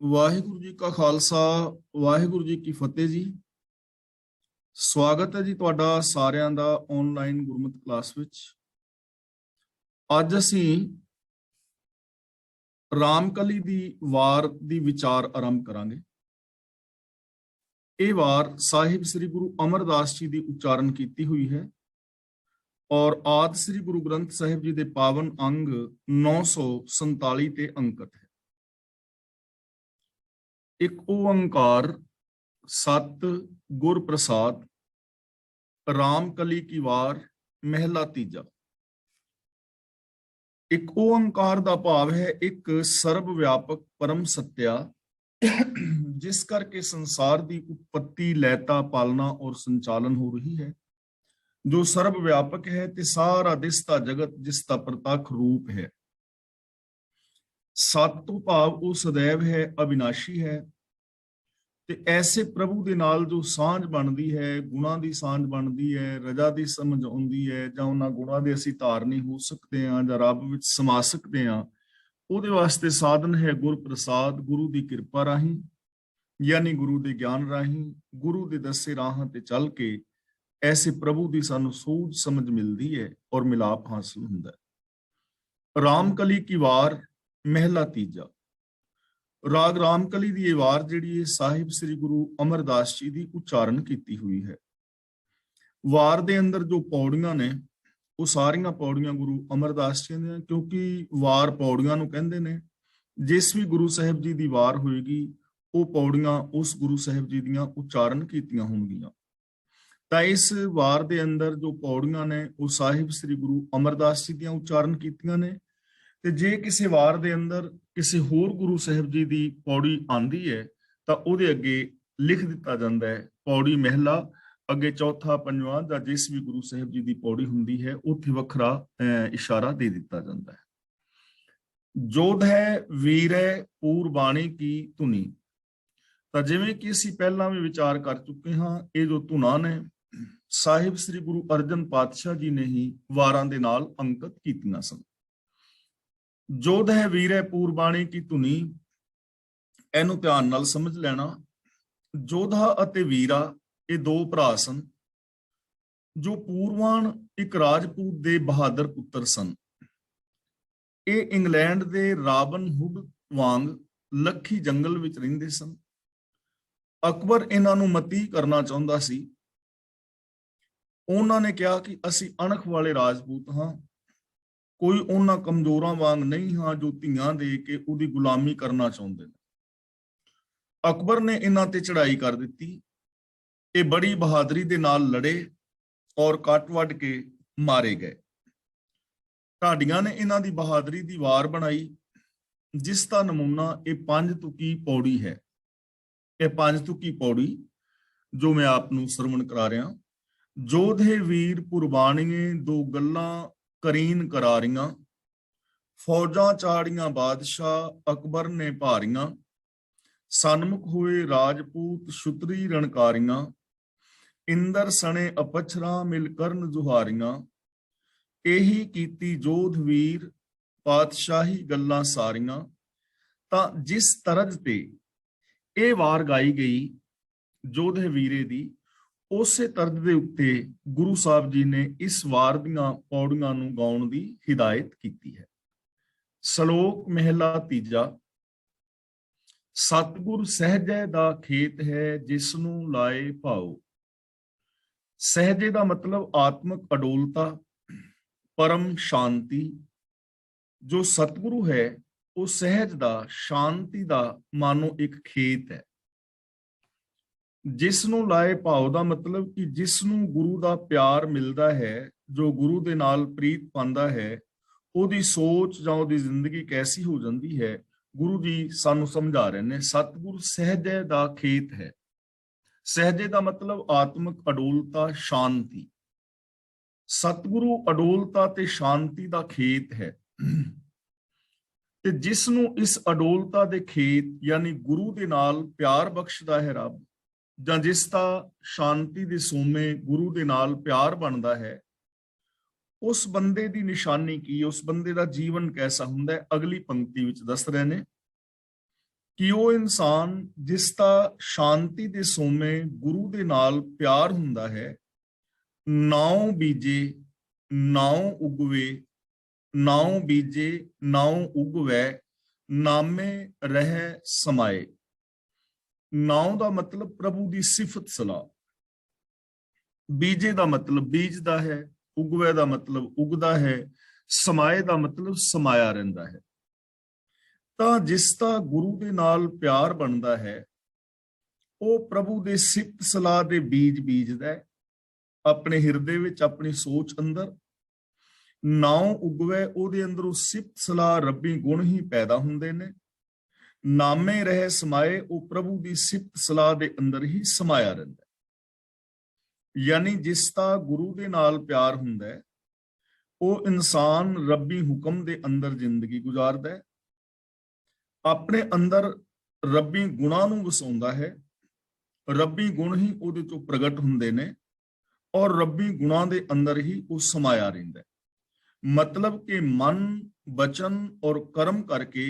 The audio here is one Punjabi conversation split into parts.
ਵਾਹਿਗੁਰੂ ਜੀ ਕਾ ਖਾਲਸਾ, ਵਾਹਿਗੁਰੂ ਜੀ ਕੀ ਫਤਿਹ ਜੀ। ਸਵਾਗਤ ਹੈ ਜੀ ਤੁਹਾਡਾ ਸਾਰਿਆਂ ਦਾ ਆਨਲਾਈਨ ਗੁਰਮਤਿ ਕਲਾਸ ਵਿੱਚ। ਅੱਜ ਅਸੀਂ ਰਾਮਕਲੀ ਦੀ ਵਾਰ ਦੀ ਵਿਚਾਰ ਆਰੰਭ ਕਰਾਂਗੇ। ਇਹ ਵਾਰ ਸਾਹਿਬ ਸ੍ਰੀ ਗੁਰੂ ਅਮਰਦਾਸ ਜੀ ਦੀ ਉਚਾਰਨ ਕੀਤੀ ਹੋਈ ਹੈ ਔਰ ਆਦਿ ਸ੍ਰੀ ਗੁਰੂ ਗ੍ਰੰਥ ਸਾਹਿਬ ਜੀ ਦੇ ਪਾਵਨ ਅੰਗ 947 ਤੇ ਅੰਕਿਤ ਹੈ। ਇੱਕ ਓੰਕਾਰ ਸਤ ਗੁਰ ਪ੍ਰਸਾਦ, ਰਾਮਕਲੀ ਕੀ ਵਾਰ ਮਹਿਲਾ ਤੀਜਾ। ਇੱਕ ਓੰਕਾਰ ਦਾ ਭਾਵ ਹੈ ਇੱਕ ਸਰਬ ਵਿਆਪਕ ਪਰਮ ਸੱਤਿਆ, ਜਿਸ ਕਰਕੇ ਸੰਸਾਰ ਦੀ ਉਤਪत्ति, ਲੈਤਾ, ਪਾਲਣਾ ਔਰ ਸੰਚਾਲਨ ਹੋ ਰਹੀ ਹੈ, ਜੋ ਸਰਬ ਵਿਆਪਕ ਹੈ ਤੇ ਸਾਰਾ ਦਿਸਦਾ ਜਗਤ ਜਿਸ ਦਾ ਪ੍ਰਤੱਖ ਰੂਪ ਹੈ। ਸਤ ਤੋਂ ਭਾਵ ਉਹ ਸदैव ਹੈ, ਅਬਿਨਾਸ਼ੀ ਹੈ ਤੇ ਐਸੇ ਪ੍ਰਭੂ ਦੇ ਨਾਲ ਜੋ ਸਾਂਝ ਬਣਦੀ ਹੈ, ਗੁਣਾਂ ਦੀ ਸਾਂਝ ਬਣਦੀ ਹੈ, ਰਜਾ ਦੀ ਸਮਝ ਆਉਂਦੀ ਹੈ, ਜਾਂ ਉਹਨਾਂ ਗੁਣਾਂ ਦੇ ਅਸੀਂ ਧਾਰਨੀ ਹੋ ਸਕਦੇ ਹਾਂ ਜਾਂ ਰੱਬ ਵਿੱਚ ਸਮਾ ਸਕਦੇ ਹਾਂ, ਉਹਦੇ ਵਾਸਤੇ ਸਾਧਨ ਹੈ ਗੁਰ ਪ੍ਰਸਾਦ। ਗੁਰੂ ਦੀ ਕਿਰਪਾ ਰਾਹੀਂ, ਯਾਨੀ ਗੁਰੂ ਦੇ ਗਿਆਨ ਰਾਹੀਂ, ਗੁਰੂ ਦੇ ਦੱਸੇ ਰਾਹਾਂ ਤੇ ਚੱਲ ਕੇ ਐਸੇ ਪ੍ਰਭੂ ਦੀ ਸਾਨੂੰ ਸੂਝ ਸਮਝ ਮਿਲਦੀ ਹੈ ਔਰ ਮਿਲਾਪ ਹਾਸਲ ਹੁੰਦਾ ਹੈ। ਰਾਮਕਲੀ ਕੀ ਵਾਰ ਮਹਿਲਾ ਤੀਜਾ। ਰਾਗ ਰਾਮਕਲੀ ਦੀ ਇਹ ਵਾਰ ਜਿਹੜੀ ਹੈ ਸਾਹਿਬ ਸ੍ਰੀ ਗੁਰੂ ਅਮਰਦਾਸ ਜੀ ਦੀ ਉਚਾਰਨ ਕੀਤੀ ਹੋਈ ਹੈ। ਵਾਰ ਦੇ ਅੰਦਰ ਜੋ ਪੌੜੀਆਂ ਨੇ ਉਹ ਸਾਰੀਆਂ ਪੌੜੀਆਂ ਗੁਰੂ ਅਮਰਦਾਸ ਜੀ ਦੀਆਂ, ਕਿਉਂਕਿ ਵਾਰ ਪੌੜੀਆਂ ਨੂੰ ਕਹਿੰਦੇ ਨੇ। ਜਿਸ ਵੀ ਗੁਰੂ ਸਾਹਿਬ ਜੀ ਦੀ ਵਾਰ ਹੋਏਗੀ ਉਹ ਪੌੜੀਆਂ ਉਸ ਗੁਰੂ ਸਾਹਿਬ ਜੀ ਦੀਆਂ ਉਚਾਰਨ ਕੀਤੀਆਂ ਹੋਣਗੀਆਂ। ਤਾਂ ਇਸ ਵਾਰ ਦੇ ਅੰਦਰ ਜੋ ਪੌੜੀਆਂ ਨੇ ਉਹ ਸਾਹਿਬ ਸ੍ਰੀ ਗੁਰੂ ਅਮਰਦਾਸ ਜੀ ਦੀਆਂ ਉਚਾਰਨ ਕੀਤੀਆਂ ਨੇ। ਤੇ ਜੇ ਕਿਸੇ ਵਾਰ ਦੇ ਅੰਦਰ ਕਿਸੇ ਹੋਰ ਗੁਰੂ ਸਾਹਿਬ ਜੀ ਦੀ ਪੌੜੀ ਆਂਦੀ ਹੈ ਤਾਂ ਉਹਦੇ ਅੱਗੇ ਲਿਖ ਦਿੱਤਾ ਜਾਂਦਾ ਹੈ ਪੌੜੀ ਮਹਿਲਾ, ਅੱਗੇ ਚੌਥਾ, ਪੰਜਵਾਂ ਜਾਂ ਜਿਸ ਵੀ ਗੁਰੂ ਸਾਹਿਬ ਜੀ ਦੀ ਪੌੜੀ ਹੁੰਦੀ ਹੈ ਉੱਥੇ ਵੱਖਰਾ ਇਸ਼ਾਰਾ ਦੇ ਦਿੱਤਾ ਜਾਂਦਾ ਹੈ। ਜੋਧ ਹੈ ਵੀਰੈ ਪੂਰਬਾਣੀ ਕੀ ਧੁਨੀ। ਤਾਂ ਜਿਵੇਂ ਕਿ ਅਸੀਂ ਪਹਿਲਾਂ ਵੀ ਵਿਚਾਰ ਕਰ ਚੁੱਕੇ ਹਾਂ, ਇਹ ਜੋ ਧੁਨਾਂ ਨੇ ਸਾਹਿਬ ਸ੍ਰੀ ਗੁਰੂ ਅਰਜਨ ਪਾਤਸ਼ਾਹ ਜੀ ਨੇ ਹੀ ਵਾਰਾਂ ਦੇ ਨਾਲ ਅੰਕਿਤ ਕੀਤੀਆਂ ਸਨ। ਜੋਧ ਹੈ ਵੀਰੈ ਪੂਰਬਾਣੀ ਕੀ ਧੁਨੀ, ਇਹਨੂੰ ਧਿਆਨ ਨਾਲ ਸਮਝ ਲੈਣਾ। ਜੋਧਾ ਅਤੇ ਵੀਰਾ ਇਹ ਦੋ ਭਰਾ ਸਨ ਜੋ ਪੂਰਵਾਨ ਇੱਕ ਰਾਜਪੂਤ ਦੇ ਬਹਾਦਰ ਪੁੱਤਰ ਸਨ। ਇਹ ਇੰਗਲੈਂਡ ਦੇ ਰਾਬਨ ਹੁੱਡ ਵਾਂਗ ਲੱਖੀ ਜੰਗਲ ਵਿੱਚ ਰਹਿੰਦੇ ਸਨ। ਅਕਬਰ ਇਹਨਾਂ ਨੂੰ ਮਤੀ ਕਰਨਾ ਚਾਹੁੰਦਾ ਸੀ। ਉਹਨਾਂ ਨੇ ਕਿਹਾ ਕਿ ਅਸੀਂ ਅਣਖ ਵਾਲੇ ਰਾਜਪੂਤ ਹਾਂ, ਕੋਈ ਉਹਨਾਂ ਕਮਜ਼ੋਰਾਂ ਵਾਂਗ ਨਹੀਂ ਹਾਂ ਜੋ ਧੀਆਂ ਦੇ ਕੇ ਉਹਦੀ ਗੁਲਾਮੀ ਕਰਨਾ ਚਾਹੁੰਦੇ ਨੇ। ਅਕਬਰ ਨੇ ਇਹਨਾਂ ਤੇ ਚੜ੍ਹਾਈ ਕਰ ਦਿੱਤੀ। ਇਹ ਬੜੀ ਬਹਾਦਰੀ ਦੇ ਨਾਲ ਲੜੇ ਔਰ ਕੱਟ ਵੱਢ ਕੇ ਮਾਰੇ ਗਏ। ਢਾਡੀਆਂ ਨੇ ਇਹਨਾਂ ਦੀ ਬਹਾਦਰੀ ਦੀ ਵਾਰ ਬਣਾਈ, ਜਿਸ ਦਾ ਨਮੂਨਾ ਇਹ ਪੰਜ ਤੁਕੀ ਪੌੜੀ ਹੈ। ਇਹ ਪੰਜ ਤੁਕੀ ਪੌੜੀ ਜੋ ਮੈਂ ਆਪ ਨੂੰ ਸਰਵਣ ਕਰਾ ਰਿਹਾ। ਜੋਧੇ ਵੀਰ ਕੁਰਬਾਨੀਏ ਦੋ ਗੱਲਾਂ ਕਰੀਨ ਕਰਾਰੀਆਂ, ਫੌਜਾਂ ਚਾੜੀਆਂ ਬਾਦਸ਼ਾਹ ਅਕਬਰ ਨੇ ਭਾਰੀਆਂ, ਸਨਮੁਖ ਹੋਏ ਰਾਜਪੂਤ ਸ਼ੁਤਰੀ ਰਣਕਾਰੀਆਂ, ਇੰਦਰ ਸਣੇ ਅਪਛਰਾ ਮਿਲ ਕਰਨ ਜੁਹਾਰੀਆਂ, ਇਹੀ ਕੀਤੀ ਜੋਧ ਵੀਰ ਪਾਤਸ਼ਾਹੀ ਗੱਲਾਂ ਸਾਰੀਆਂ। ਤਾਂ ਜਿਸ ਤਰਜ਼ ਤੇ ਇਹ ਵਾਰ ਗਾਈ ਗਈ ਜੋਧੇ ਵੀਰੇ ਦੀ, ਉਸੇ ਤਰਜ਼ ਦੇ ਉੱਤੇ ਗੁਰੂ ਸਾਹਿਬ ਜੀ ਨੇ ਇਸ ਵਾਰ ਦੀਆਂ ਪੌੜੀਆਂ ਨੂੰ ਗਾਉਣ ਦੀ ਹਿਦਾਇਤ ਕੀਤੀ ਹੈ। ਸ਼ਲੋਕ ਮਹਿਲਾ ਤੀਜਾ। ਸਤਿਗੁਰ ਸਹਿਜੇ ਦਾ ਖੇਤ ਹੈ ਜਿਸ ਨੂੰ ਲਾਏ ਭਾਉ। ਸਹਿਜੇ ਦਾ ਮਤਲਬ ਆਤਮਿਕ ਅਡੋਲਤਾ, ਪਰਮ ਸ਼ਾਂਤੀ। ਜੋ ਸਤਿਗੁਰੂ ਹੈ ਉਹ ਸਹਿਜ ਦਾ, ਸ਼ਾਂਤੀ ਦਾ ਮਾਨੋ ਇੱਕ ਖੇਤ ਹੈ। ਜਿਸ ਨੂੰ ਲਾਏ ਭਾਉ ਦਾ ਮਤਲਬ ਕਿ ਜਿਸ ਨੂੰ ਗੁਰੂ ਦਾ ਪਿਆਰ ਮਿਲਦਾ ਹੈ, ਜੋ ਗੁਰੂ ਦੇ ਨਾਲ ਪ੍ਰੀਤ ਪਾਉਂਦਾ ਹੈ, ਉਹਦੀ ਸੋਚ ਜਾਂ ਉਹਦੀ ਜ਼ਿੰਦਗੀ ਕੈਸੀ ਹੋ ਜਾਂਦੀ ਹੈ, ਗੁਰੂ ਜੀ ਸਾਨੂੰ ਸਮਝਾ ਰਹੇ ਨੇ। ਸਤਿਗੁਰ ਸਹਿਜੇ ਦਾ ਖੇਤ ਹੈ। ਸਹਿਜੇ ਦਾ ਮਤਲਬ ਆਤਮਿਕ ਅਡੋਲਤਾ, ਸ਼ਾਂਤੀ। ਸਤਿਗੁਰੂ ਅਡੋਲਤਾ ਤੇ ਸ਼ਾਂਤੀ ਦਾ ਖੇਤ ਹੈ। ਤੇ ਜਿਸ ਨੂੰ ਇਸ ਅਡੋਲਤਾ ਦੇ ਖੇਤ ਯਾਨੀ ਗੁਰੂ ਦੇ ਨਾਲ ਪਿਆਰ ਬਖਸ਼ਦਾ ਹੈ ਰੱਬ, ਜਾਂ ਜਿਸ ਦਾ ਸ਼ਾਂਤੀ ਦੇ ਸੋਮੇ ਗੁਰੂ ਦੇ ਨਾਲ ਪਿਆਰ ਬਣਦਾ ਹੈ, ਉਸ ਬੰਦੇ ਦੀ ਨਿਸ਼ਾਨੀ ਕੀ, ਉਸ ਬੰਦੇ ਦਾ ਜੀਵਨ ਕੈਸਾ ਹੁੰਦਾ ਹੈ, ਅਗਲੀ ਪੰਕਤੀ ਵਿੱਚ ਦੱਸ ਰਹੇ ਨੇ। ਕਿ ਉਹ ਇਨਸਾਨ ਜਿਸ ਦਾ ਸ਼ਾਂਤੀ ਦੇ ਸੋਮੇ ਗੁਰੂ ਦੇ ਨਾਲ ਪਿਆਰ ਹੁੰਦਾ ਹੈ, ਨਾਉ ਬੀਜੇ ਨਾਉ ਉਗਵੇ, ਨਾਉ ਬੀਜੇ ਨਾਉ ਉਗਵੈ, ਨਾਮੇ ਰਹਿ ਸਮਾਏ। ਨਾਉ ਦਾ ਮਤਲਬ ਪ੍ਰਭੂ ਦੀ ਸਿਫਤ ਸਲਾਹ, ਬੀਜੇ ਦਾ ਮਤਲਬ ਬੀਜਦਾ ਹੈ, ਉਗਵੇ ਦਾ ਮਤਲਬ ਉਗਦਾ ਹੈ, ਸਮਾਏ ਦਾ ਮਤਲਬ ਸਮਾਇਆ ਰਹਿੰਦਾ ਹੈ। ਤਾਂ ਜਿਸ ਦਾ ਗੁਰੂ ਦੇ ਨਾਲ ਪਿਆਰ ਬਣਦਾ ਹੈ, ਉਹ ਪ੍ਰਭੂ ਦੇ ਸਿਫਤ ਸਲਾਹ ਦੇ ਬੀਜ ਬੀਜਦਾ ਹੈ ਆਪਣੇ ਹਿਰਦੇ ਵਿੱਚ, ਆਪਣੀ ਸੋਚ ਅੰਦਰ। ਨਾਉ ਉਗਵੇ, ਉਹਦੇ ਅੰਦਰੋਂ ਸਿਫਤ ਸਲਾਹ ਰੱਬੀ ਗੁਣ ਹੀ ਪੈਦਾ ਹੁੰਦੇ ਨੇ। ਨਾਮੇ ਰਹਿ ਸਮਾਏ, ਉਹ ਪ੍ਰਭੂ ਦੀ ਸਿਫਤ ਸਲਾਹ ਦੇ ਅੰਦਰ ਹੀ ਸਮਾਇਆ ਰਹਿੰਦਾ। ਯਾਨੀ ਜਿਸ ਦਾ ਗੁਰੂ ਦੇ ਨਾਲ ਪਿਆਰ ਹੁੰਦਾ ਹੈ, ਉਹ ਇਨਸਾਨ ਰੱਬੀ ਹੁਕਮ ਦੇ ਅੰਦਰ ਜ਼ਿੰਦਗੀ ਗੁਜ਼ਾਰਦਾ ਹੈ, ਆਪਣੇ ਅੰਦਰ ਰੱਬੀ ਗੁਣਾਂ ਨੂੰ ਵਸਾਉਂਦਾ ਹੈ। ਰੱਬੀ ਗੁਣ ਹੀ ਉਹਦੇ ਚੋਂ ਪ੍ਰਗਟ ਹੁੰਦੇ ਨੇ ਔਰ ਰੱਬੀ ਗੁਣਾਂ ਦੇ ਅੰਦਰ ਹੀ ਉਹ ਸਮਾਇਆ ਰਹਿੰਦਾ ਹੈ। ਮਤਲਬ ਕਿ ਮਨ, ਬਚਨ ਔਰ ਕਰਮ ਕਰਕੇ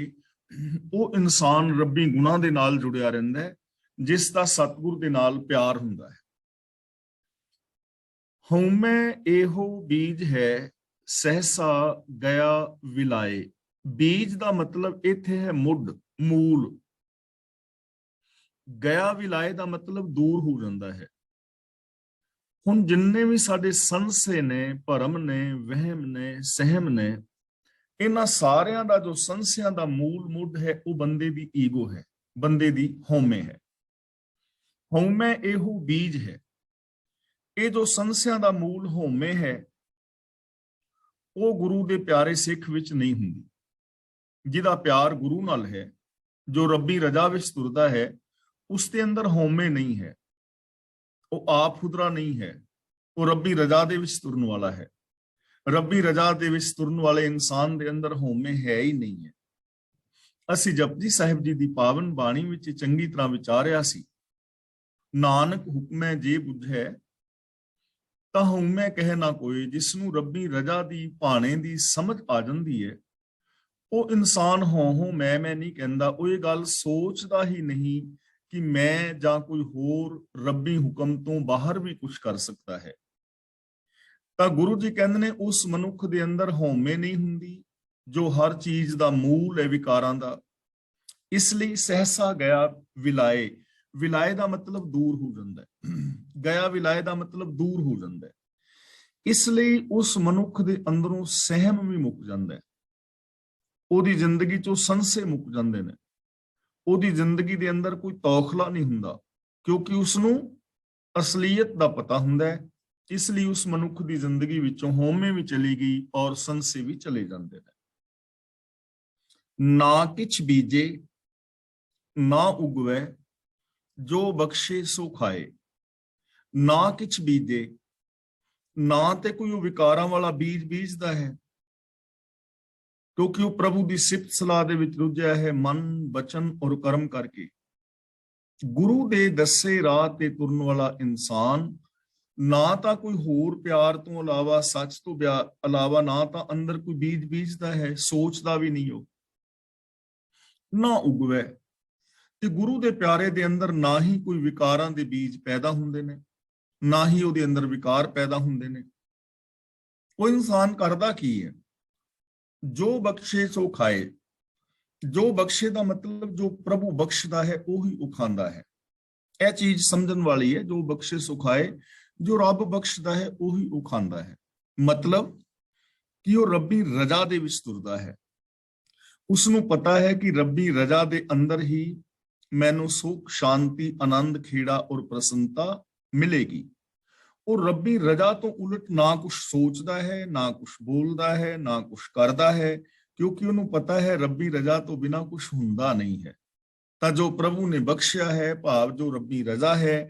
ਉਹ ਇਨਸਾਨ ਰੱਬੀ ਗੁਣਾਂ ਦੇ ਨਾਲ ਜੁੜਿਆ ਰਹਿੰਦਾ ਹੈ, ਜਿਸ ਦਾ ਸਤਿਗੁਰ ਦੇ ਨਾਲ ਪਿਆਰ ਹੁੰਦਾ ਹੈ। ਹਉਮੈ ਇਹੋ ਬੀਜ ਹੈ, ਸਹਸਾ ਗਿਆ ਵਿਲਾਏ। ਬੀਜ ਦਾ ਮਤਲਬ ਇੱਥੇ ਹੈ ਮੁੱਢ, ਮੂਲ। ਗਿਆ ਵਿਲਾਏ ਦਾ ਮਤਲਬ ਦੂਰ ਹੋ ਜਾਂਦਾ ਹੈ। ਹੁਣ ਜਿੰਨੇ ਵੀ ਸਾਡੇ ਸੰਸੇ ਨੇ, ਭਰਮ ਨੇ, ਵਹਿਮ ਨੇ, ਸਹਿਮ ਨੇ, ਇਹਨਾਂ ਸਾਰਿਆਂ ਦਾ ਜੋ ਸੰਸਿਆਂ ਦਾ ਮੂਲ ਮੁੱਢ ਹੈ, ਉਹ ਬੰਦੇ ਦੀ ਈਗੋ ਹੈ, ਬੰਦੇ ਦੀ ਹਉਮੈ ਹੈ। ਹਉਮੈ ਇਹੋ ਬੀਜ ਹੈ। ਇਹ ਜੋ ਸੰਸਿਆਂ ਦਾ ਮੂਲ ਹਉਮੈ ਹੈ, ਉਹ ਗੁਰੂ ਦੇ ਪਿਆਰੇ ਸਿੱਖ ਵਿੱਚ ਨਹੀਂ ਹੁੰਦੀ। ਜਿਹਦਾ ਪਿਆਰ ਗੁਰੂ ਨਾਲ ਹੈ, ਜੋ ਰੱਬੀ ਰਜਾ ਵਿੱਚ ਤੁਰਦਾ ਹੈ, ਉਸ ਦੇ ਅੰਦਰ ਹਉਮੈ ਨਹੀਂ ਹੈ। ਉਹ ਆਪ ਖੁਦਰਾ ਨਹੀਂ ਹੈ, ਉਹ ਰੱਬੀ ਰਜਾ ਦੇ ਵਿੱਚ ਤੁਰਨ ਵਾਲਾ ਹੈ। ਰੱਬੀ ਰਜਾ ਦੇ ਵਿੱਚ ਤੁਰਨ ਵਾਲੇ ਇਨਸਾਨ ਦੇ ਅੰਦਰ ਹਉਮੈ ਹੈ ਹੀ ਨਹੀਂ ਹੈ। ਅਸੀਂ ਜਪਜੀ ਸਾਹਿਬ ਜੀ ਦੀ ਪਾਵਨ ਬਾਣੀ ਵਿੱਚ ਚੰਗੀ ਤਰ੍ਹਾਂ ਵਿਚਾਰਿਆ ਸੀ, ਨਾਨਕ ਹੁਕਮੈ ਜੇ ਬੁਝੈ ਤਾਂ ਹਉਮੈ ਕਹਿ ਨਾ ਕੋਈ। ਜਿਸ ਨੂੰ ਰੱਬੀ ਰਜਾ ਦੀ ਭਾਣੇ ਦੀ ਸਮਝ ਆ ਜਾਂਦੀ ਹੈ, ਉਹ ਇਨਸਾਨ ਹੋ ਮੈਂ ਨਹੀਂ ਕਹਿੰਦਾ। ਉਹ ਇਹ ਗੱਲ ਸੋਚਦਾ ਹੀ ਨਹੀਂ ਕਿ ਮੈਂ ਜਾਂ ਕੋਈ ਹੋਰ ਰੱਬੀ ਹੁਕਮ ਤੋਂ ਬਾਹਰ ਵੀ ਕੁਝ ਕਰ ਸਕਦਾ ਹੈ। ਤਾਂ ਗੁਰੂ ਜੀ ਕਹਿੰਦੇ ਨੇ ਉਸ ਮਨੁੱਖ ਦੇ ਅੰਦਰ ਹਉਮੈ ਨਹੀਂ ਹੁੰਦੀ, ਜੋ ਹਰ ਚੀਜ਼ ਦਾ ਮੂਲ ਹੈ ਵਿਕਾਰਾਂ ਦਾ। ਇਸ ਲਈ ਸਹਸਾ ਗਿਆ ਵਿਲਾਏ। ਵਿਲਾਏ ਦਾ ਮਤਲਬ ਦੂਰ ਹੋ ਜਾਂਦਾ ਹੈ, ਗਿਆ ਵਿਲਾਏ ਦਾ ਮਤਲਬ ਦੂਰ ਹੋ ਜਾਂਦਾ ਹੈ। ਇਸ ਲਈ ਉਸ ਮਨੁੱਖ ਦੇ ਅੰਦਰੋਂ ਸਹਿਮ ਵੀ ਮੁੱਕ ਜਾਂਦਾ ਹੈ, ਉਹਦੀ ਜ਼ਿੰਦਗੀ ਚੋਂ ਸੰਸੇ ਮੁੱਕ ਜਾਂਦੇ ਨੇ, ਉਹਦੀ ਜ਼ਿੰਦਗੀ ਦੇ ਅੰਦਰ ਕੋਈ ਤੌਖਲਾ ਨਹੀਂ ਹੁੰਦਾ, ਕਿਉਂਕਿ ਉਸਨੂੰ ਅਸਲੀਅਤ ਦਾ ਪਤਾ ਹੁੰਦਾ ਹੈ। ਇਸ ਲਈ ਉਸ ਮਨੁੱਖ ਦੀ ਜ਼ਿੰਦਗੀ ਵਿੱਚੋਂ ਹਉਮੈ ਵੀ ਚਲੀ ਗਈ ਔਰ ਸੰਸੇ ਵੀ ਚਲੇ ਜਾਂਦੇ ਨੇ। ਨਾ ਕਿਛ ਬੀਜੇ ਨਾ ਉਗਵੇ, ਜੋ ਬਖਸ਼ੇ ਸੋ ਖਾਏ। ਨਾ ਕਿਛ ਬੀਜੇ, ਨਾ ਤੇ ਕੋਈ ਉਹ ਵਿਕਾਰਾਂ ਵਾਲਾ ਬੀਜ ਬੀਜਦਾ ਹੈ, ਕਿਉਂਕਿ ਉਹ ਪ੍ਰਭੂ ਦੀ ਸਿਫਤ ਸਲਾਹ ਦੇ ਵਿੱਚ ਰੁੱਝਿਆ ਹੈ, ਮਨ, ਬਚਨ ਔਰ ਕਰਮ ਕਰਕੇ। ਗੁਰੂ ਦੇ ਦੱਸੇ ਰਾਹ ਤੇ ਤੁਰਨ ਵਾਲਾ ਇਨਸਾਨ ਨਾ ਤਾਂ ਕੋਈ ਹੋਰ ਪਿਆਰ ਤੋਂ ਇਲਾਵਾ, ਸੱਚ ਤੋਂ ਇਲਾਵਾ, ਨਾ ਤਾਂ ਅੰਦਰ ਕੋਈ ਬੀਜ ਬੀਜਦਾ ਹੈ, ਸੋਚਦਾ ਵੀ ਨਹੀਂ ਉਹ, ਨਾ ਉਗਵੇ। ਤੇ ਗੁਰੂ ਦੇ ਪਿਆਰੇ ਦੇ ਅੰਦਰ ਨਾ ਹੀ ਕੋਈ ਵਿਕਾਰਾਂ ਦੇ ਬੀਜ ਪੈਦਾ ਹੁੰਦੇ ਨੇ, ਨਾ ਹੀ ਉਹਦੇ ਅੰਦਰ ਵਿਕਾਰ ਪੈਦਾ ਹੁੰਦੇ ਨੇ। ਉਹ ਇਨਸਾਨ ਕਰਦਾ ਕੀ ਹੈ? ਜੋ ਬਖਸ਼ੇ ਸੋ ਖਾਏ। ਜੋ ਬਖਸ਼ੇ ਦਾ ਮਤਲਬ ਜੋ ਪ੍ਰਭੂ ਬਖਸ਼ਦਾ ਹੈ ਉਹੀ ਉਹ ਖਾਂਦਾ ਹੈ। ਇਹ ਚੀਜ਼ ਸਮਝਣ ਵਾਲੀ ਹੈ। ਜੋ ਬਖਸ਼ੇ ਸੋ ਖਾਏ, ਜੋ ਰੱਬ ਬਖਸ਼ਦਾ ਹੈ ਉਹੀ ਉਹ ਖਾਂਦਾ ਹੈ। ਮਤਲਬ ਕਿ ਉਹ ਰੱਬੀ ਰਜਾ ਦੇ ਵਿੱਚ ਤੁਰਦਾ ਹੈ। ਉਸਨੂੰ ਪਤਾ ਹੈ ਕਿ ਰੱਬੀ ਰਜਾ ਦੇ ਅੰਦਰ ਹੀ ਮੈਨੂੰ ਸੁਖ, ਸ਼ਾਂਤੀ, ਆਨੰਦ, ਖੇੜਾ ਔਰ ਪ੍ਰਸੰਨਤਾ ਮਿਲੇਗੀ। ਉਹ ਰੱਬੀ ਰਜਾ ਤੋਂ ਉਲਟ ਨਾ ਕੁਛ ਸੋਚਦਾ ਹੈ, ਨਾ ਕੁਛ ਬੋਲਦਾ ਹੈ, ਨਾ ਕੁਛ ਕਰਦਾ ਹੈ, ਕਿਉਂਕਿ ਉਹਨੂੰ ਪਤਾ ਹੈ ਰੱਬੀ ਰਜਾ ਤੋਂ ਬਿਨਾ ਕੁਛ ਹੁੰਦਾ ਨਹੀਂ ਹੈ। ਤਾਂ ਜੋ ਪ੍ਰਭੂ ਨੇ ਬਖਸ਼ਿਆ ਹੈ, ਭਾਵ ਜੋ ਰੱਬੀ ਰਜਾ ਹੈ,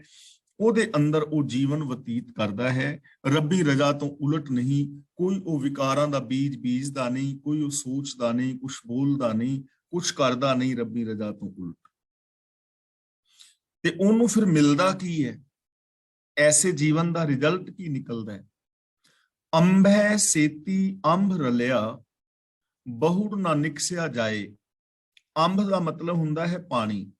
ਉਹਦੇ ਅੰਦਰ ਉਹ ਜੀਵਨ ਬਤੀਤ ਕਰਦਾ ਹੈ। ਰੱਬੀ ਰਜਾ ਤੋਂ ਉਲਟ ਨਹੀਂ। ਕੋਈ ਉਹ ਵਿਕਾਰਾਂ ਦਾ ਬੀਜ ਬੀਜਦਾ ਨਹੀਂ, ਕੋਈ ਉਹ ਸੋਚਦਾ ਨਹੀਂ, ਕੁਛ ਬੋਲਦਾ ਨਹੀਂ, ਕੁਛ ਕਰਦਾ ਨਹੀਂ ਰੱਬੀ ਰਜਾ ਤੋਂ ਉਲਟ। ਤੇ ਉਹਨੂੰ ਫਿਰ ਮਿਲਦਾ ਕੀ ਹੈ? ਐਸੇ ਜੀਵਨ ਦਾ ਰਿਜ਼ਲਟ ਕੀ ਨਿਕਲਦਾ ਹੈ? ਅੰਭੈ ਸੇਤੀ ਅੰਭ ਰਲਿਆ, ਬਹੁੜ ਨਾ ਨਿਕਸਿਆ ਜਾਏ। ਅੰਬ ਦਾ ਮਤਲਬ ਹੁੰਦਾ ਹੈ ਪਾਣੀ।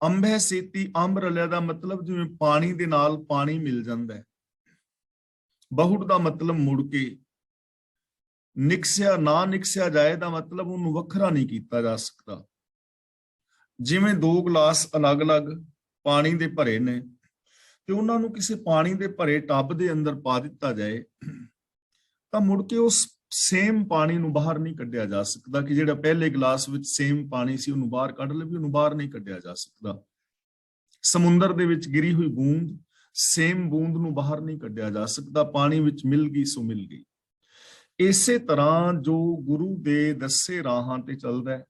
ਅੰਬੈ ਸੇਤੀ ਅੰਬ ਰਲਿਆ ਦਾ ਮਤਲਬ ਜਿਵੇਂ ਪਾਣੀ ਦੇ ਨਾਲ ਪਾਣੀ ਮਿਲ ਜਾਂਦਾ ਹੈ। ਬਹੁੜ ਦਾ ਮਤਲਬ ਮੁੜ ਕੇ। ਨਿਕਸਿਆ ਨਾ ਨਿਕਸਿਆ ਜਾਏ ਦਾ ਮਤਲਬ ਉਹਨੂੰ ਵੱਖਰਾ ਨਹੀਂ ਕੀਤਾ ਜਾ ਸਕਦਾ। ਜਿਵੇਂ ਦੋ ਗਲਾਸ ਅਲੱਗ-ਅਲੱਗ ਪਾਣੀ ਦੇ ਭਰੇ ਨੇ ਤੇ ਉਹਨਾਂ ਨੂੰ ਕਿਸੇ ਪਾਣੀ ਦੇ ਭਰੇ ਟੱਬ ਦੇ ਅੰਦਰ ਪਾ ਦਿੱਤਾ ਜਾਏ ਤਾਂ ਮੁੜ ਕੇ ਉਸ ਸੇਮ ਪਾਣੀ ਨੂੰ ਬਾਹਰ ਨਹੀਂ ਕੱਢਿਆ ਜਾ ਸਕਦਾ ਕਿ ਜਿਹੜਾ ਪਹਿਲੇ ਗਲਾਸ ਵਿੱਚ ਸੇਮ ਪਾਣੀ ਸੀ ਉਹਨੂੰ ਬਾਹਰ ਕੱਢ ਲਵੇ, ਉਹਨੂੰ ਬਾਹਰ ਨਹੀਂ ਕੱਢਿਆ ਜਾ ਸਕਦਾ। ਸਮੁੰਦਰ ਦੇ ਵਿੱਚ ਗਿਰੀ ਹੋਈ ਬੂੰਦ, ਸੇਮ ਬੂੰਦ ਨੂੰ ਬਾਹਰ ਨਹੀਂ ਕੱਢਿਆ ਜਾ ਸਕਦਾ। ਪਾਣੀ ਵਿੱਚ ਮਿਲ ਗਈ ਸੋ ਮਿਲ ਗਈ। ਇਸੇ ਤਰ੍ਹਾਂ ਜੋ ਗੁਰੂ ਦੇ ਦੱਸੇ ਰਾਹਾਂ ਤੇ ਚੱਲਦਾ ਹੈ,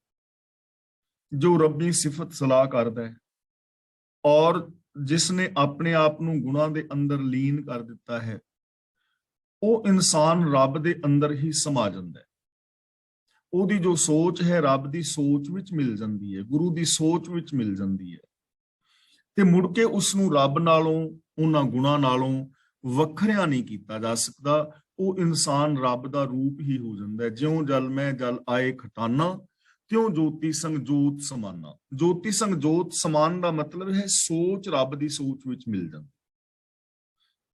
ਜੋ ਰੱਬੀ ਸਿਫਤ ਸਲਾਹ ਕਰਦਾ ਹੈ ਔਰ ਜਿਸਨੇ ਆਪਣੇ ਆਪ ਨੂੰ ਗੁਣਾਂ ਦੇ ਅੰਦਰ ਲੀਨ ਕਰ ਦਿੱਤਾ ਹੈ, ਉਹ ਇਨਸਾਨ ਰੱਬ ਦੇ ਅੰਦਰ ਹੀ ਸਮਾ ਜਾਂਦਾ ਹੈ। ਉਹਦੀ ਜੋ ਸੋਚ ਹੈ ਰੱਬ ਦੀ ਸੋਚ ਵਿੱਚ ਮਿਲ ਜਾਂਦੀ ਹੈ, ਗੁਰੂ ਦੀ ਸੋਚ ਵਿੱਚ ਮਿਲ ਜਾਂਦੀ ਹੈ ਤੇ ਮੁੜ ਕੇ ਉਸ ਨੂੰ ਰੱਬ ਨਾਲੋਂ, ਉਹਨਾਂ ਗੁਣਾਂ ਨਾਲੋਂ ਵੱਖਰਿਆ ਨਹੀਂ ਕੀਤਾ ਜਾ ਸਕਦਾ। ਉਹ ਇਨਸਾਨ ਰੱਬ ਦਾ ਰੂਪ ਹੀ ਹੋ ਜਾਂਦਾ ਹੈ। ਜਿਉਂ ਜਲ ਮੈਂ ਜਲ ਆਏ ਖਟਾਨਾ, ਤਿਉਂ ਜੋਤੀ ਸੰਗ ਜੋਤ ਸਮਾਨਾ। ਜੋਤੀ ਸੰਗ ਜੋਤ ਸਮਾਨ ਦਾ ਮਤਲਬ ਹੈ ਸੋਚ ਰੱਬ ਦੀ ਸੋਚ ਵਿੱਚ ਮਿਲ ਜਾਂਦੀ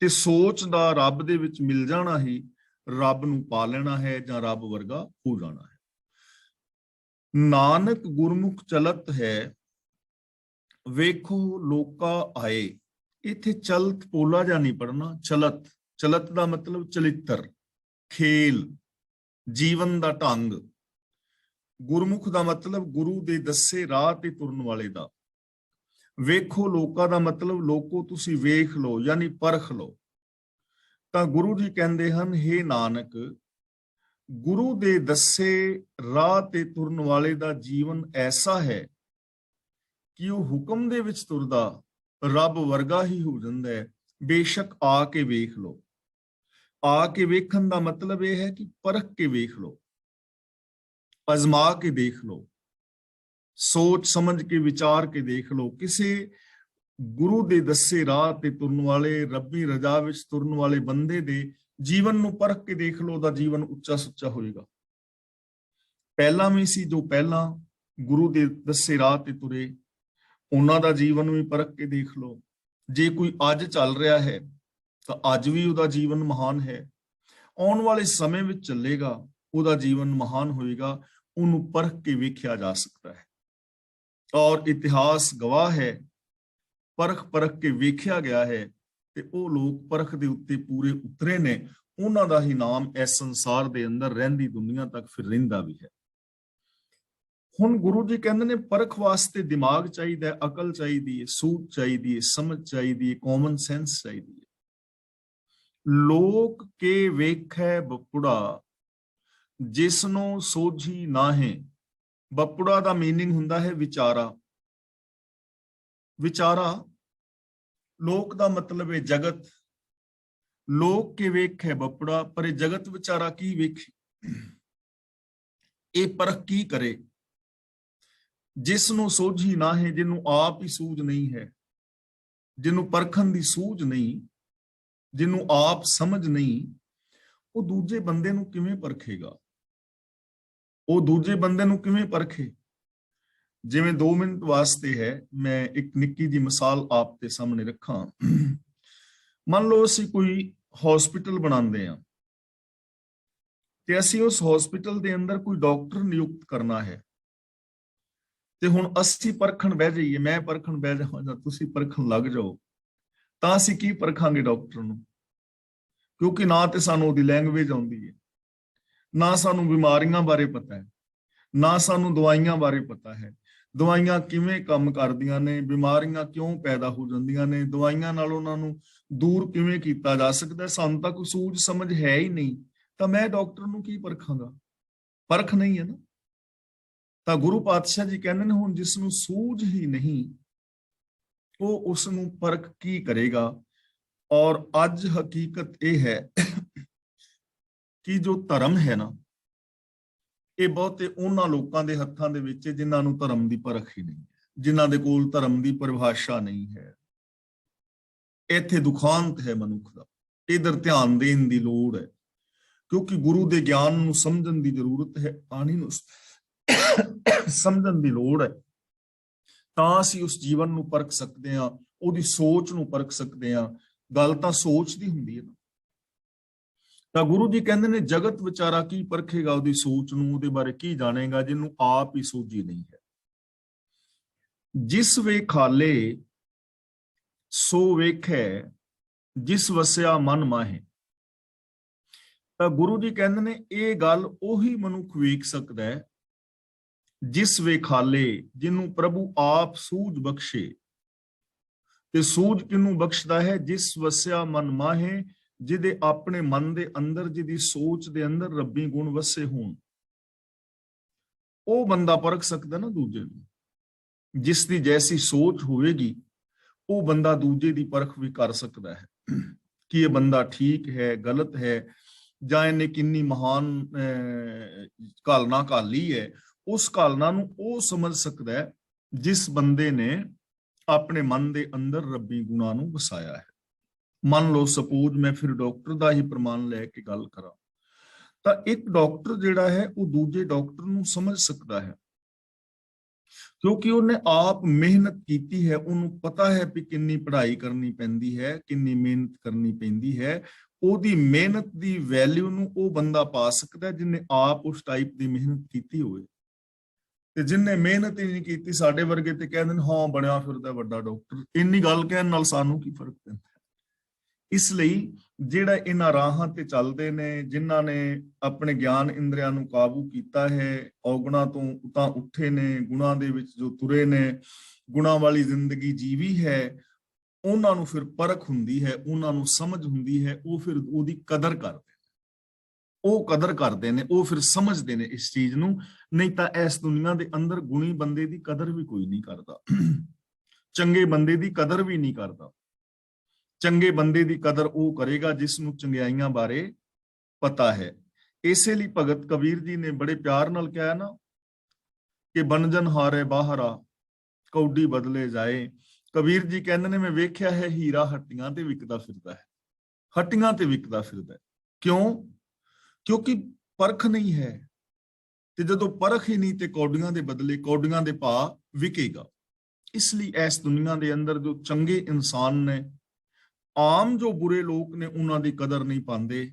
ਤੇ ਸੋਚ ਦਾ ਰੱਬ ਦੇ ਵਿੱਚ ਮਿਲ ਜਾਣਾ ਹੀ ਰੱਬ ਨੂੰ ਪਾ ਲੈਣਾ ਹੈ ਜਾਂ ਰੱਬ ਵਰਗਾ ਹੋ ਜਾਣਾ ਹੈ। ਨਾਨਕ ਗੁਰਮੁਖ ਚਲਤ ਹੈ, ਵੇਖੋ ਲੋਕਾ ਆਏ। ਇੱਥੇ ਚਲਤ ਪੋਲਾ ਜਾਂ ਨਹੀਂ ਪੜਨਾ, ਚਲਤ। ਚਲਤ ਦਾ ਮਤਲਬ ਚਲਿੱਤਰ, ਖੇਲ, ਜੀਵਨ ਦਾ ਢੰਗ। ਗੁਰਮੁਖ ਦਾ ਮਤਲਬ ਗੁਰੂ ਦੇ ਦੱਸੇ ਰਾਹ ਤੇ ਤੁਰਨ ਵਾਲੇ ਦਾ। ਵੇਖੋ ਲੋਕਾਂ ਦਾ ਮਤਲਬ ਲੋਕੋ ਤੁਸੀਂ ਵੇਖ ਲਓ ਯਾਨੀ ਪਰਖ ਲਓ। ਤਾਂ ਗੁਰੂ ਜੀ ਕਹਿੰਦੇ ਹਨ, ਹੇ ਨਾਨਕ, ਗੁਰੂ ਦੇ ਦੱਸੇ ਰਾਹ ਤੇ ਤੁਰਨ ਵਾਲੇ ਦਾ ਜੀਵਨ ਐਸਾ ਹੈ ਕਿ ਉਹ ਹੁਕਮ ਦੇ ਵਿੱਚ ਤੁਰਦਾ ਰੱਬ ਵਰਗਾ ਹੀ ਹੋ ਜਾਂਦਾ ਹੈ। ਬੇਸ਼ੱਕ ਆ ਕੇ ਵੇਖ ਲਓ। ਆ ਕੇ ਵੇਖਣ ਦਾ ਮਤਲਬ ਇਹ ਹੈ ਕਿ ਪਰਖ ਕੇ ਵੇਖ ਲਓ, ਅਜ਼ਮਾ ਕੇ ਦੇਖ ਲਓ, ਸੋਚ ਸਮਝ ਕੇ ਵਿਚਾਰ ਕੇ ਦੇਖ ਲਓ। ਕਿਸੇ ਗੁਰੂ ਦੇ ਦੱਸੇ ਰਾਹ ਤੇ ਤੁਰਨ ਵਾਲੇ, ਰੱਬੀ ਰਜ਼ਾ ਵਿੱਚ ਤੁਰਨ ਵਾਲੇ ਬੰਦੇ ਦੇ ਜੀਵਨ ਨੂੰ ਪਰਖ ਕੇ ਦੇਖ ਲਓ, ਉਹਦਾ ਜੀਵਨ ਉੱਚਾ ਸੁੱਚਾ ਹੋਏਗਾ। ਪਹਿਲਾਂ ਵੀ ਸੀ ਜੋ ਪਹਿਲਾਂ ਗੁਰੂ ਦੇ ਦੱਸੇ ਰਾਹ ਤੇ ਤੁਰੇ, ਉਹਨਾਂ ਦਾ ਜੀਵਨ ਵੀ ਪਰਖ ਕੇ ਦੇਖ ਲਓ। ਜੇ ਕੋਈ ਅੱਜ ਚੱਲ ਰਿਹਾ ਹੈ ਤਾਂ ਅੱਜ ਵੀ ਉਹਦਾ ਜੀਵਨ ਮਹਾਨ ਹੈ, ਆਉਣ ਵਾਲੇ ਸਮੇਂ ਵਿੱਚ ਚੱਲੇਗਾ, ਉਹਦਾ ਜੀਵਨ ਮਹਾਨ ਹੋਏਗਾ। ਉਹਨੂੰ ਪਰਖ ਕੇ ਵੇਖਿਆ ਜਾ ਸਕਦਾ ਹੈ ਔਰ ਇਤਿਹਾਸ ਗਵਾਹ ਹੈ, ਪਰਖ ਕੇ ਵੇਖਿਆ ਗਿਆ ਹੈ ਤੇ ਉਹ ਲੋਕ ਪਰਖ ਦੇ ਉੱਤੇ ਪੂਰੇ ਉਤਰੇ ਨੇ। ਉਹਨਾਂ ਦਾ ਹੀ ਨਾਮ ਇਸ ਸੰਸਾਰ ਦੇ ਅੰਦਰ ਰਹਿੰਦੀ ਦੁਨੀਆ ਤੱਕ ਫਿਰ ਰਹਿੰਦਾ ਵੀ ਹੈ। ਹੁਣ ਗੁਰੂ ਜੀ ਕਹਿੰਦੇ ਨੇ ਪਰਖ ਵਾਸਤੇ ਦਿਮਾਗ ਚਾਹੀਦਾ, ਅਕਲ ਚਾਹੀਦੀ ਹੈ, ਸੂਝ ਚਾਹੀਦੀ ਹੈ, ਸਮਝ ਚਾਹੀਦੀ ਹੈ, ਕਾਮਨ ਸੈਂਸ ਚਾਹੀਦੀ ਹੈ। ਲੋਕ ਕੇ ਵੇਖੈ ਬਪੁੜਾ, ਜਿਸ ਨੂੰ ਸੋਝੀ ਨਾਹੀਂ। ਬਪੁੜਾ ਦਾ ਮੀਨਿੰਗ ਹੁੰਦਾ ਹੈ ਵਿਚਾਰਾ। ਵਿਚਾਰਾ, ਲੋਕ ਦਾ ਮਤਲਬ ਹੈ ਜਗਤ। ਲੋਕ ਕੇ ਵੇਖੈ ਬਪੁੜਾ, ਪਰ ਇਹ ਜਗਤ ਵਿਚਾਰਾ ਕੀ ਵੇਖੇ, ਇਹ ਪਰਖ ਕੀ ਕਰੇ। ਜਿਸ ਨੂੰ ਸੋਝੀ ਨਾ ਹੈ, ਜਿਹਨੂੰ ਆਪ ਹੀ ਸੂਝ ਨਹੀਂ ਹੈ, ਜਿਹਨੂੰ ਪਰਖਣ ਦੀ ਸੂਝ ਨਹੀਂ, ਜਿਹਨੂੰ ਆਪ ਸਮਝ ਨਹੀਂ, ਉਹ ਦੂਜੇ ਬੰਦੇ ਨੂੰ ਕਿਵੇਂ ਪਰਖੇਗਾ। ਉਹ ਦੂਜੇ ਬੰਦੇ ਨੂੰ ਕਿਵੇਂ ਪਰਖੇ। ਜਿਵੇਂ 2 ਮਿੰਟ ਵਾਸਤੇ ਹੈ, ਮੈਂ ਇੱਕ ਨਿੱਕੀ ਜਿਹੀ ਮਿਸਾਲ ਆਪ ਦੇ ਸਾਹਮਣੇ ਰੱਖਾਂ। ਮੰਨ ਲਓ ਅਸੀਂ ਕੋਈ ਹਸਪੀਟਲ ਬਣਾਉਂਦੇ ਹਾਂ ਤੇ ਅਸੀਂ ਉਸ ਹਸਪੀਟਲ ਦੇ ਅੰਦਰ ਕੋਈ ਡਾਕਟਰ ਨਿਯੁਕਤ ਕਰਨਾ ਹੈ ਤੇ ਹੁਣ ਅਸੀਂ ਪਰਖਣ ਬਹਿ ਜਾਈਏ, ਮੈਂ ਪਰਖਣ ਬਹਿ ਜਾਵਾਂ ਜਾਂ ਤੁਸੀਂ ਪਰਖਣ ਲੱਗ ਜਾਓ, ਤਾਂ ਅਸੀਂ ਕੀ ਪਰਖਾਂਗੇ ਡਾਕਟਰ ਨੂੰ? ਕਿਉਂਕਿ ਨਾ ਤੇ ਸਾਨੂੰ ਉਹਦੀ ਲੈਂਗੁਏਜ ਆਉਂਦੀ ਹੈ, ਨਾ ਸਾਨੂੰ ਬਿਮਾਰੀਆਂ ਬਾਰੇ ਪਤਾ ਹੈ, ਨਾ ਸਾਨੂੰ ਦਵਾਈਆਂ ਬਾਰੇ ਪਤਾ ਹੈ। ਦਵਾਈਆਂ ਕਿਵੇਂ ਕੰਮ ਕਰਦੀਆਂ ਨੇ, ਬਿਮਾਰੀਆਂ ਕਿਉਂ ਪੈਦਾ ਹੋ ਜਾਂਦੀਆਂ ਨੇ, ਦਵਾਈਆਂ ਨਾਲ ਉਹਨਾਂ ਨੂੰ ਦੂਰ ਕਿਵੇਂ ਕੀਤਾ ਜਾ ਸਕਦਾ, ਸਾਨੂੰ ਤਾਂ ਕੋਈ ਸੂਝ ਸਮਝ ਹੈ ਹੀ ਨਹੀਂ। ਤਾਂ ਮੈਂ ਡਾਕਟਰ ਨੂੰ ਕੀ ਪਰਖਾਂਗਾ? ਪਰਖ ਨਹੀਂ ਹੈ ਨਾ। ਤਾਂ ਗੁਰੂ ਪਾਤਸ਼ਾਹ ਜੀ ਕਹਿੰਦੇ ਨੇ ਹੁਣ ਜਿਸ ਨੂੰ ਸੂਝ ਹੀ ਨਹੀਂ, ਉਹ ਉਸ ਨੂੰ ਪਰਖ ਕੀ ਕਰੇਗਾ। ਔਰ ਅੱਜ ਹਕੀਕਤ ਇਹ ਹੈ ਕਿ ਜੋ ਧਰਮ ਹੈ ਨਾ, ਇਹ ਬਹੁਤੇ ਉਹਨਾਂ ਲੋਕਾਂ ਦੇ ਹੱਥਾਂ ਦੇ ਵਿੱਚ ਜਿਨ੍ਹਾਂ ਨੂੰ ਧਰਮ ਦੀ ਪਰਖ ਹੀ ਨਹੀਂ ਹੈ, ਜਿਨ੍ਹਾਂ ਦੇ ਕੋਲ ਧਰਮ ਦੀ ਪਰਿਭਾਸ਼ਾ ਨਹੀਂ ਹੈ। ਇੱਥੇ ਦੁਖਾਂਤ ਹੈ ਮਨੁੱਖ ਦਾ। ਇਧਰ ਧਿਆਨ ਦੇਣ ਦੀ ਲੋੜ ਹੈ, ਕਿਉਂਕਿ ਗੁਰੂ ਦੇ ਗਿਆਨ ਨੂੰ ਸਮਝਣ ਦੀ ਜ਼ਰੂਰਤ ਹੈ। ਪਾਣੀ ਨੂੰ ਸਮਝਣ ਦੀ ਲੋੜ ਹੈ, ਤਾਂ ਅਸੀਂ ਉਸ ਜੀਵਨ ਨੂੰ ਪਰਖ ਸਕਦੇ ਹਾਂ, ਉਹਦੀ ਸੋਚ ਨੂੰ ਪਰਖ ਸਕਦੇ ਹਾਂ। ਗੱਲ ਤਾਂ ਸੋਚ ਦੀ ਹੁੰਦੀ ਹੈ ਨਾ। ਤਾਂ ਗੁਰੂ ਜੀ ਕਹਿੰਦੇ ਨੇ, ਜਗਤ ਵਿਚਾਰਾ ਕੀ ਪਰਖੇਗਾ ਉਹਦੀ ਸੋਚ ਨੂੰ, ਉਹਦੇ ਬਾਰੇ ਕੀ ਜਾਣੇਗਾ ਜਿਹਨੂੰ ਆਪ ਹੀ ਸੋਝੀ ਨਹੀਂ ਹੈ। ਜਿਸ ਵੇ ਖਾਲੇ ਸੋ ਵੇਖੈ, ਜਿਸ ਵਸਿਆ ਮਨ ਮਾਹੇ। ਤਾਂ ਗੁਰੂ ਜੀ ਕਹਿੰਦੇ ਨੇ, ਇਹ ਗੱਲ ਉਹੀ ਮਨੁੱਖ ਵੇਖ ਸਕਦਾ ਹੈ ਜਿਸ ਵੇ ਖਾਲੇ, ਜਿਹਨੂੰ ਪ੍ਰਭੂ ਆਪ ਸੂਝ ਬਖਸ਼ੇ। ਤੇ ਸੂਝ ਕਿਹਨੂੰ ਬਖਸ਼ਦਾ ਹੈ? ਜਿਸ ਵਸਿਆ ਮਨ ਮਾਹੇ, ਜਿਹਦੇ ਆਪਣੇ ਮਨ ਦੇ ਅੰਦਰ, ਜਿਹਦੀ ਸੋਚ ਦੇ ਅੰਦਰ ਰੱਬੀ ਗੁਣ ਵਸੇ ਹੋਣ, ਉਹ ਬੰਦਾ ਪਰਖ ਸਕਦਾ ਨਾ ਦੂਜੇ ਨੂੰ। ਜਿਸ ਦੀ ਜੈਸੀ ਸੋਚ ਹੋਵੇਗੀ, ਉਹ ਬੰਦਾ ਦੂਜੇ ਦੀ ਪਰਖ ਵੀ ਕਰ ਸਕਦਾ ਹੈ ਕਿ ਇਹ ਬੰਦਾ ਠੀਕ ਹੈ, ਗਲਤ ਹੈ, ਜਾਂ ਇਹਨੇ ਕਿੰਨੀ ਮਹਾਨ ਘਾਲਨਾ ਘਾਲੀ ਹੈ। ਉਸ ਘਾਲਨਾ ਨੂੰ ਉਹ ਸਮਝ ਸਕਦਾ ਹੈ ਜਿਸ ਬੰਦੇ ਨੇ ਆਪਣੇ ਮਨ ਦੇ ਅੰਦਰ ਰੱਬੀ ਗੁਣਾਂ ਨੂੰ ਵਸਾਇਆ ਹੈ। ਮੰਨ ਲਓ ਸਪੋਜ਼ ਮੈਂ ਫਿਰ ਡਾਕਟਰ ਦਾ ਹੀ ਪ੍ਰਮਾਣ ਲੈ ਕੇ ਗੱਲ ਕਰਾਂ, ਤਾਂ ਇੱਕ ਡਾਕਟਰ ਜਿਹੜਾ ਹੈ ਉਹ ਦੂਜੇ ਡਾਕਟਰ ਨੂੰ ਸਮਝ ਸਕਦਾ ਹੈ, ਕਿਉਂਕਿ ਉਹਨੇ ਆਪ ਮਿਹਨਤ ਕੀਤੀ ਹੈ। ਉਹਨੂੰ ਪਤਾ ਹੈ ਕਿ ਕਿੰਨੀ ਪੜ੍ਹਾਈ ਕਰਨੀ ਪੈਂਦੀ ਹੈ, ਕਿੰਨੀ ਮਿਹਨਤ ਕਰਨੀ ਪੈਂਦੀ ਹੈ। ਉਹਦੀ ਮਿਹਨਤ ਦੀ ਵੈਲਿਊ ਨੂੰ ਉਹ ਬੰਦਾ ਪਾ ਸਕਦਾ ਜਿਹਨੇ ਆਪ ਉਸ ਟਾਈਪ ਦੀ ਮਿਹਨਤ ਕੀਤੀ ਹੋਵੇ। ਤੇ ਜਿੰਨੇ ਮਿਹਨਤ ਹੀ ਨਹੀਂ ਕੀਤੀ, ਸਾਡੇ ਵਰਗੇ ਤੇ ਕਹਿੰਦੇ ਨੇ ਹਾਂ ਬਣਿਆ ਫਿਰਦਾ ਵੱਡਾ ਡਾਕਟਰ। ਇੰਨੀ ਗੱਲ ਕਹਿਣ ਨਾਲ ਸਾਨੂੰ ਕੀ ਫਰਕ ਪੈਂਦਾ? ਇਸ ਲਈ ਜਿਹੜਾ ਇਹਨਾਂ ਰਾਹਾਂ ਤੇ ਚੱਲਦੇ ਨੇ, ਜਿਨ੍ਹਾਂ ਨੇ ਆਪਣੇ ਗਿਆਨ ਇੰਦਰੀਆਂ ਨੂੰ ਕਾਬੂ ਕੀਤਾ ਹੈ, ਔਗੁਣਾਂ ਤੋਂ ਉਤਾਂ ਉੱਠੇ ਨੇ, ਗੁਣਾਂ ਦੇ ਵਿੱਚ ਜੋ ਤੁਰੇ ਨੇ, ਗੁਣਾਂ ਵਾਲੀ ਜ਼ਿੰਦਗੀ ਜੀਵੀ ਹੈ, ਉਹਨਾਂ ਨੂੰ ਫਿਰ ਪਰਖ ਹੁੰਦੀ ਹੈ, ਉਹਨਾਂ ਨੂੰ ਸਮਝ ਹੁੰਦੀ ਹੈ। ਉਹ ਫਿਰ ਉਹਦੀ ਕਦਰ ਕਰਦੇ ਨੇ, ਉਹ ਕਦਰ ਕਰਦੇ ਨੇ, ਉਹ ਫਿਰ ਸਮਝਦੇ ਨੇ ਇਸ ਚੀਜ਼ ਨੂੰ। ਨਹੀਂ ਤਾਂ ਇਸ ਦੁਨੀਆ ਦੇ ਅੰਦਰ ਗੁਣੀ ਬੰਦੇ ਦੀ ਕਦਰ ਵੀ ਕੋਈ ਨਹੀਂ ਕਰਦਾ, ਚੰਗੇ ਬੰਦੇ ਦੀ ਕਦਰ ਵੀ ਨਹੀਂ ਕਰਦਾ। ਚੰਗੇ ਬੰਦੇ ਦੀ ਕਦਰ ਉਹ ਕਰੇਗਾ ਜਿਸ ਨੂੰ ਚੰਗਿਆਈਆਂ ਬਾਰੇ ਪਤਾ ਹੈ। ਇਸੇ ਲਈ ਭਗਤ ਕਬੀਰ ਜੀ ਨੇ ਬੜੇ ਪਿਆਰ ਨਾਲ ਕਿਹਾ ਨਾ ਕਿ ਬੰਜਨ ਹਾਰੇ ਬਾਹਰਾ, ਕੌਡੀ ਬਦਲੇ ਜਾਏ। ਕਬੀਰ ਜੀ ਕਹਿੰਦੇ ਨੇ, ਮੈਂ ਵੇਖਿਆ ਹੈ ਹੀਰਾ ਹੱਟੀਆਂ ਤੇ ਵਿਕਦਾ ਫਿਰਦਾ ਹੈ, ਹੱਟੀਆਂ ਤੇ ਵਿਕਦਾ ਫਿਰਦਾ ਹੈ। ਕਿਉਂ? ਕਿਉਂਕਿ ਪਰਖ ਨਹੀਂ ਹੈ। ਤੇ ਜਦੋਂ ਪਰਖ ਹੀ ਨਹੀਂ ਤੇ ਕੌਡੀਆਂ ਦੇ ਬਦਲੇ, ਕੌਡੀਆਂ ਦੇ ਭਾਅ ਵਿਕੇਗਾ। ਇਸ ਲਈ ਇਸ ਦੁਨੀਆ ਦੇ ਅੰਦਰ ਜੋ ਚੰਗੇ ਇਨਸਾਨ ਨੇ, ਆਮ ਜੋ ਬੁਰੇ ਲੋਕ ਨੇ, ਉਹਨਾਂ ਦੀ ਕਦਰ ਨਹੀਂ ਪਾਉਂਦੇ।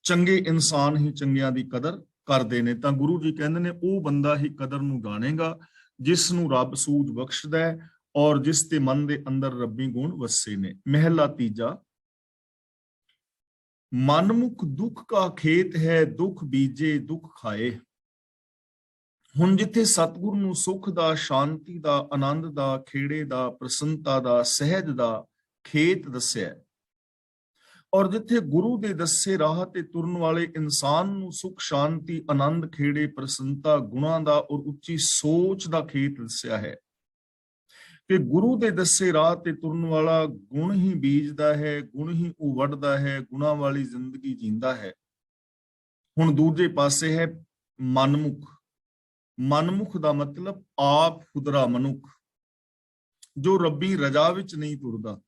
ਚੰਗੇ ਇਨਸਾਨ ਹੀ ਚੰਗਿਆਂ ਦੀ ਕਦਰ ਕਰਦੇ ਨੇ। ਤਾਂ ਗੁਰੂ ਜੀ ਕਹਿੰਦੇ ਨੇ, ਉਹ ਬੰਦਾ ਹੀ ਕਦਰ ਨੂੰ ਜਾਣੇਗਾ ਜਿਸ ਨੂੰ ਰੱਬ ਸੂਝ ਬਖਸ਼ਦਾ ਹੈ ਔਰ ਜਿਸ ਦੇ ਮਨ ਦੇ ਅੰਦਰ ਰੱਬੀ ਗੁਣ ਵਸੇ ਨੇ। ਮਹਿਲਾ ਤੀਜਾ। ਮਨਮੁਖ ਦੁੱਖ ਕਾ ਖੇਤ ਹੈ, ਦੁੱਖ ਬੀਜੇ ਦੁੱਖ ਖਾਏ। ਹੁਣ ਜਿੱਥੇ ਸਤਿਗੁਰ ਨੂੰ ਸੁੱਖ ਦਾ, ਸ਼ਾਂਤੀ ਦਾ, ਆਨੰਦ ਦਾ, ਖੇੜੇ ਦਾ, ਪ੍ਰਸੰਨਤਾ ਦਾ, ਸਹਿਜ ਦਾ ਖੇਤ ਦੱਸਿਆ, ਔਰ ਜਿੱਥੇ ਗੁਰੂ ਦੇ ਦੱਸੇ ਰਾਹ ਤੇ ਤੁਰਨ ਵਾਲੇ ਇਨਸਾਨ ਨੂੰ ਸੁੱਖ, ਸ਼ਾਂਤੀ, ਆਨੰਦ, ਖੇੜੇ, ਪ੍ਰਸੰਨਤਾ, ਗੁਣਾਂ ਦਾ ਔਰ ਉੱਚੀ ਸੋਚ ਦਾ ਖੇਤ ਦੱਸਿਆ ਹੈ ਕਿ ਗੁਰੂ ਦੇ ਦੱਸੇ ਰਾਹ ਤੇ ਤੁਰਨ ਵਾਲਾ ਗੁਣ ਹੀ ਬੀਜਦਾ ਹੈ, ਗੁਣ ਹੀ ਉਹ ਵੱਢਦਾ ਹੈ, ਗੁਣਾਂ ਵਾਲੀ ਜ਼ਿੰਦਗੀ ਜੀਂਦਾ ਹੈ। ਹੁਣ ਦੂਜੇ ਪਾਸੇ ਹੈ ਮਨਮੁਖ। ਮਨਮੁਖ ਦਾ ਮਤਲਬ ਆਪ ਖੁਦਰਾ ਮਨੁੱਖ, ਜੋ ਰੱਬੀ ਰਜਾ ਵਿੱਚ ਨਹੀਂ ਤੁਰਦਾ,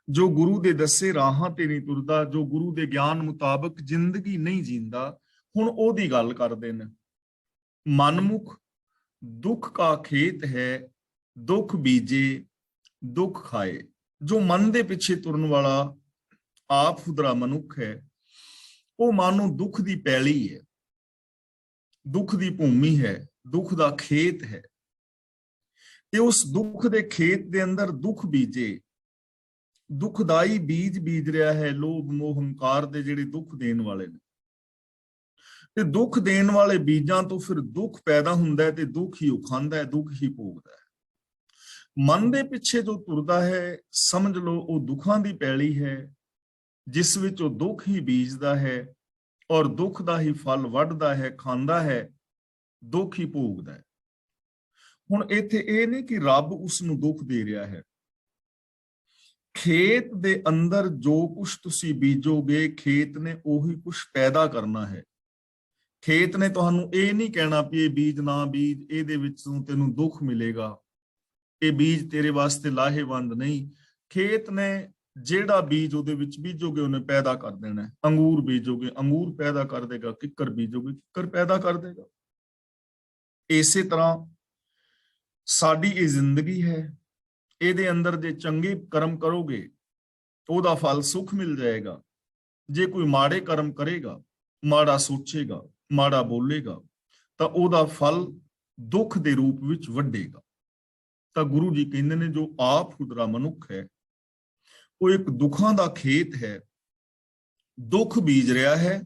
ਜੋ ਗੁਰੂ ਦੇ ਦੱਸੇ ਰਾਹਾਂ ਤੇ ਨਹੀਂ ਤੁਰਦਾ, ਜੋ ਗੁਰੂ ਦੇ ਗਿਆਨ ਮੁਤਾਬਕ ਜ਼ਿੰਦਗੀ ਨਹੀਂ ਜੀਂਦਾ। ਹੁਣ ਉਹਦੀ ਗੱਲ ਕਰਦੇ ਨੇ। ਮਨਮੁਖ ਦੁੱਖ ਕਾ ਖੇਤ ਹੈ, ਦੁੱਖ ਬੀਜੇ ਦੁੱਖ ਖਾਏ। ਜੋ ਮਨ ਦੇ ਪਿੱਛੇ ਤੁਰਨ ਵਾਲਾ ਆਪ ਖੁਦਰਾ ਮਨੁੱਖ ਹੈ, ਉਹ ਮਾਨੋ ਦੁੱਖ ਦੀ ਪੈਲੀ ਹੈ, ਦੁੱਖ ਦੀ ਭੂਮੀ ਹੈ, ਦੁੱਖ ਦਾ ਖੇਤ ਹੈ। ਤੇ ਉਸ ਦੁੱਖ ਦੇ ਖੇਤ ਦੇ ਅੰਦਰ ਦੁੱਖ ਬੀਜੇ, ਦੁਖਦਾਈ ਬੀਜ ਬੀਜ ਰਿਹਾ ਹੈ। ਲੋਭ, ਮੋਹ, ਹੰਕਾਰ ਦੇ ਜਿਹੜੇ ਦੁੱਖ ਦੇਣ ਵਾਲੇ ਨੇ, ਤੇ ਦੁੱਖ ਦੇਣ ਵਾਲੇ ਬੀਜਾਂ ਤੋਂ ਫਿਰ ਦੁੱਖ ਪੈਦਾ ਹੁੰਦਾ ਹੈ ਤੇ ਦੁੱਖ ਹੀ ਉਹ ਖਾਂਦਾ ਹੈ, ਦੁੱਖ ਹੀ ਭੋਗਦਾ ਹੈ। ਮਨ ਦੇ ਪਿੱਛੇ ਜੋ ਤੁਰਦਾ ਹੈ, ਸਮਝ ਲਓ ਉਹ ਦੁੱਖਾਂ ਦੀ ਪੈਲੀ ਹੈ, ਜਿਸ ਵਿੱਚ ਉਹ ਦੁੱਖ ਹੀ ਬੀਜਦਾ ਹੈ ਔਰ ਦੁੱਖ ਦਾ ਹੀ ਫਲ ਵੱਢਦਾ ਹੈ, ਖਾਂਦਾ ਹੈ, ਦੁੱਖ ਹੀ ਭੋਗਦਾ ਹੈ। ਹੁਣ ਇੱਥੇ ਇਹ ਨਹੀਂ ਕਿ ਰੱਬ ਉਸ ਨੂੰ ਦੁੱਖ ਦੇ ਰਿਹਾ ਹੈ। ਖੇਤ ਦੇ ਅੰਦਰ ਜੋ ਕੁਛ ਤੁਸੀਂ ਬੀਜੋਗੇ, ਖੇਤ ਨੇ ਉਹੀ ਕੁਛ ਪੈਦਾ ਕਰਨਾ ਹੈ। ਖੇਤ ਨੇ ਤੁਹਾਨੂੰ ਇਹ ਨਹੀਂ ਕਹਿਣਾ ਵੀ ਇਹ ਬੀਜ ਨਾ ਬੀਜ, ਇਹਦੇ ਵਿੱਚੋਂ ਤੈਨੂੰ ਦੁੱਖ ਮਿਲੇਗਾ, ਇਹ ਬੀਜ ਤੇਰੇ ਵਾਸਤੇ ਲਾਹੇਵੰਦ ਨਹੀਂ। ਖੇਤ ਨੇ ਜਿਹੜਾ ਬੀਜ ਉਹਦੇ ਵਿੱਚ ਬੀਜੋਗੇ ਉਹਨੇ ਪੈਦਾ ਕਰ ਦੇਣਾ। ਅੰਗੂਰ ਬੀਜੋਗੇ, ਅੰਗੂਰ ਪੈਦਾ ਕਰ ਦੇਗਾ। ਕਿੱਕਰ ਬੀਜੋਗੇ, ਕਿੱਕਰ ਪੈਦਾ ਕਰ ਦੇਗਾ। ਇਸੇ ਤਰ੍ਹਾਂ ਸਾਡੀ ਇਹ ਜ਼ਿੰਦਗੀ ਹੈ, ਇਹਦੇ ਅੰਦਰ ਜੇ ਚੰਗੇ ਕਰਮ ਕਰੋਗੇ ਉਹਦਾ ਫਲ ਸੁਖ ਮਿਲ ਜਾਏਗਾ। ਜੇ ਕੋਈ ਮਾੜੇ ਕਰਮ ਕਰੇਗਾ, ਮਾੜਾ ਸੋਚੇਗਾ, ਮਾੜਾ ਬੋਲੇਗਾ, ਤਾਂ ਉਹਦਾ ਫਲ ਦੁੱਖ ਦੇ ਰੂਪ ਵਿੱਚ ਵੱਢੇਗਾ। ਤਾਂ ਗੁਰੂ ਜੀ ਕਹਿੰਦੇ ਨੇ ਜੋ ਆਪ ਖੁਦਰਾ ਮਨੁੱਖ ਹੈ ਉਹ ਇੱਕ ਦੁੱਖਾਂ ਦਾ ਖੇਤ ਹੈ, ਦੁੱਖ ਬੀਜ ਰਿਹਾ ਹੈ,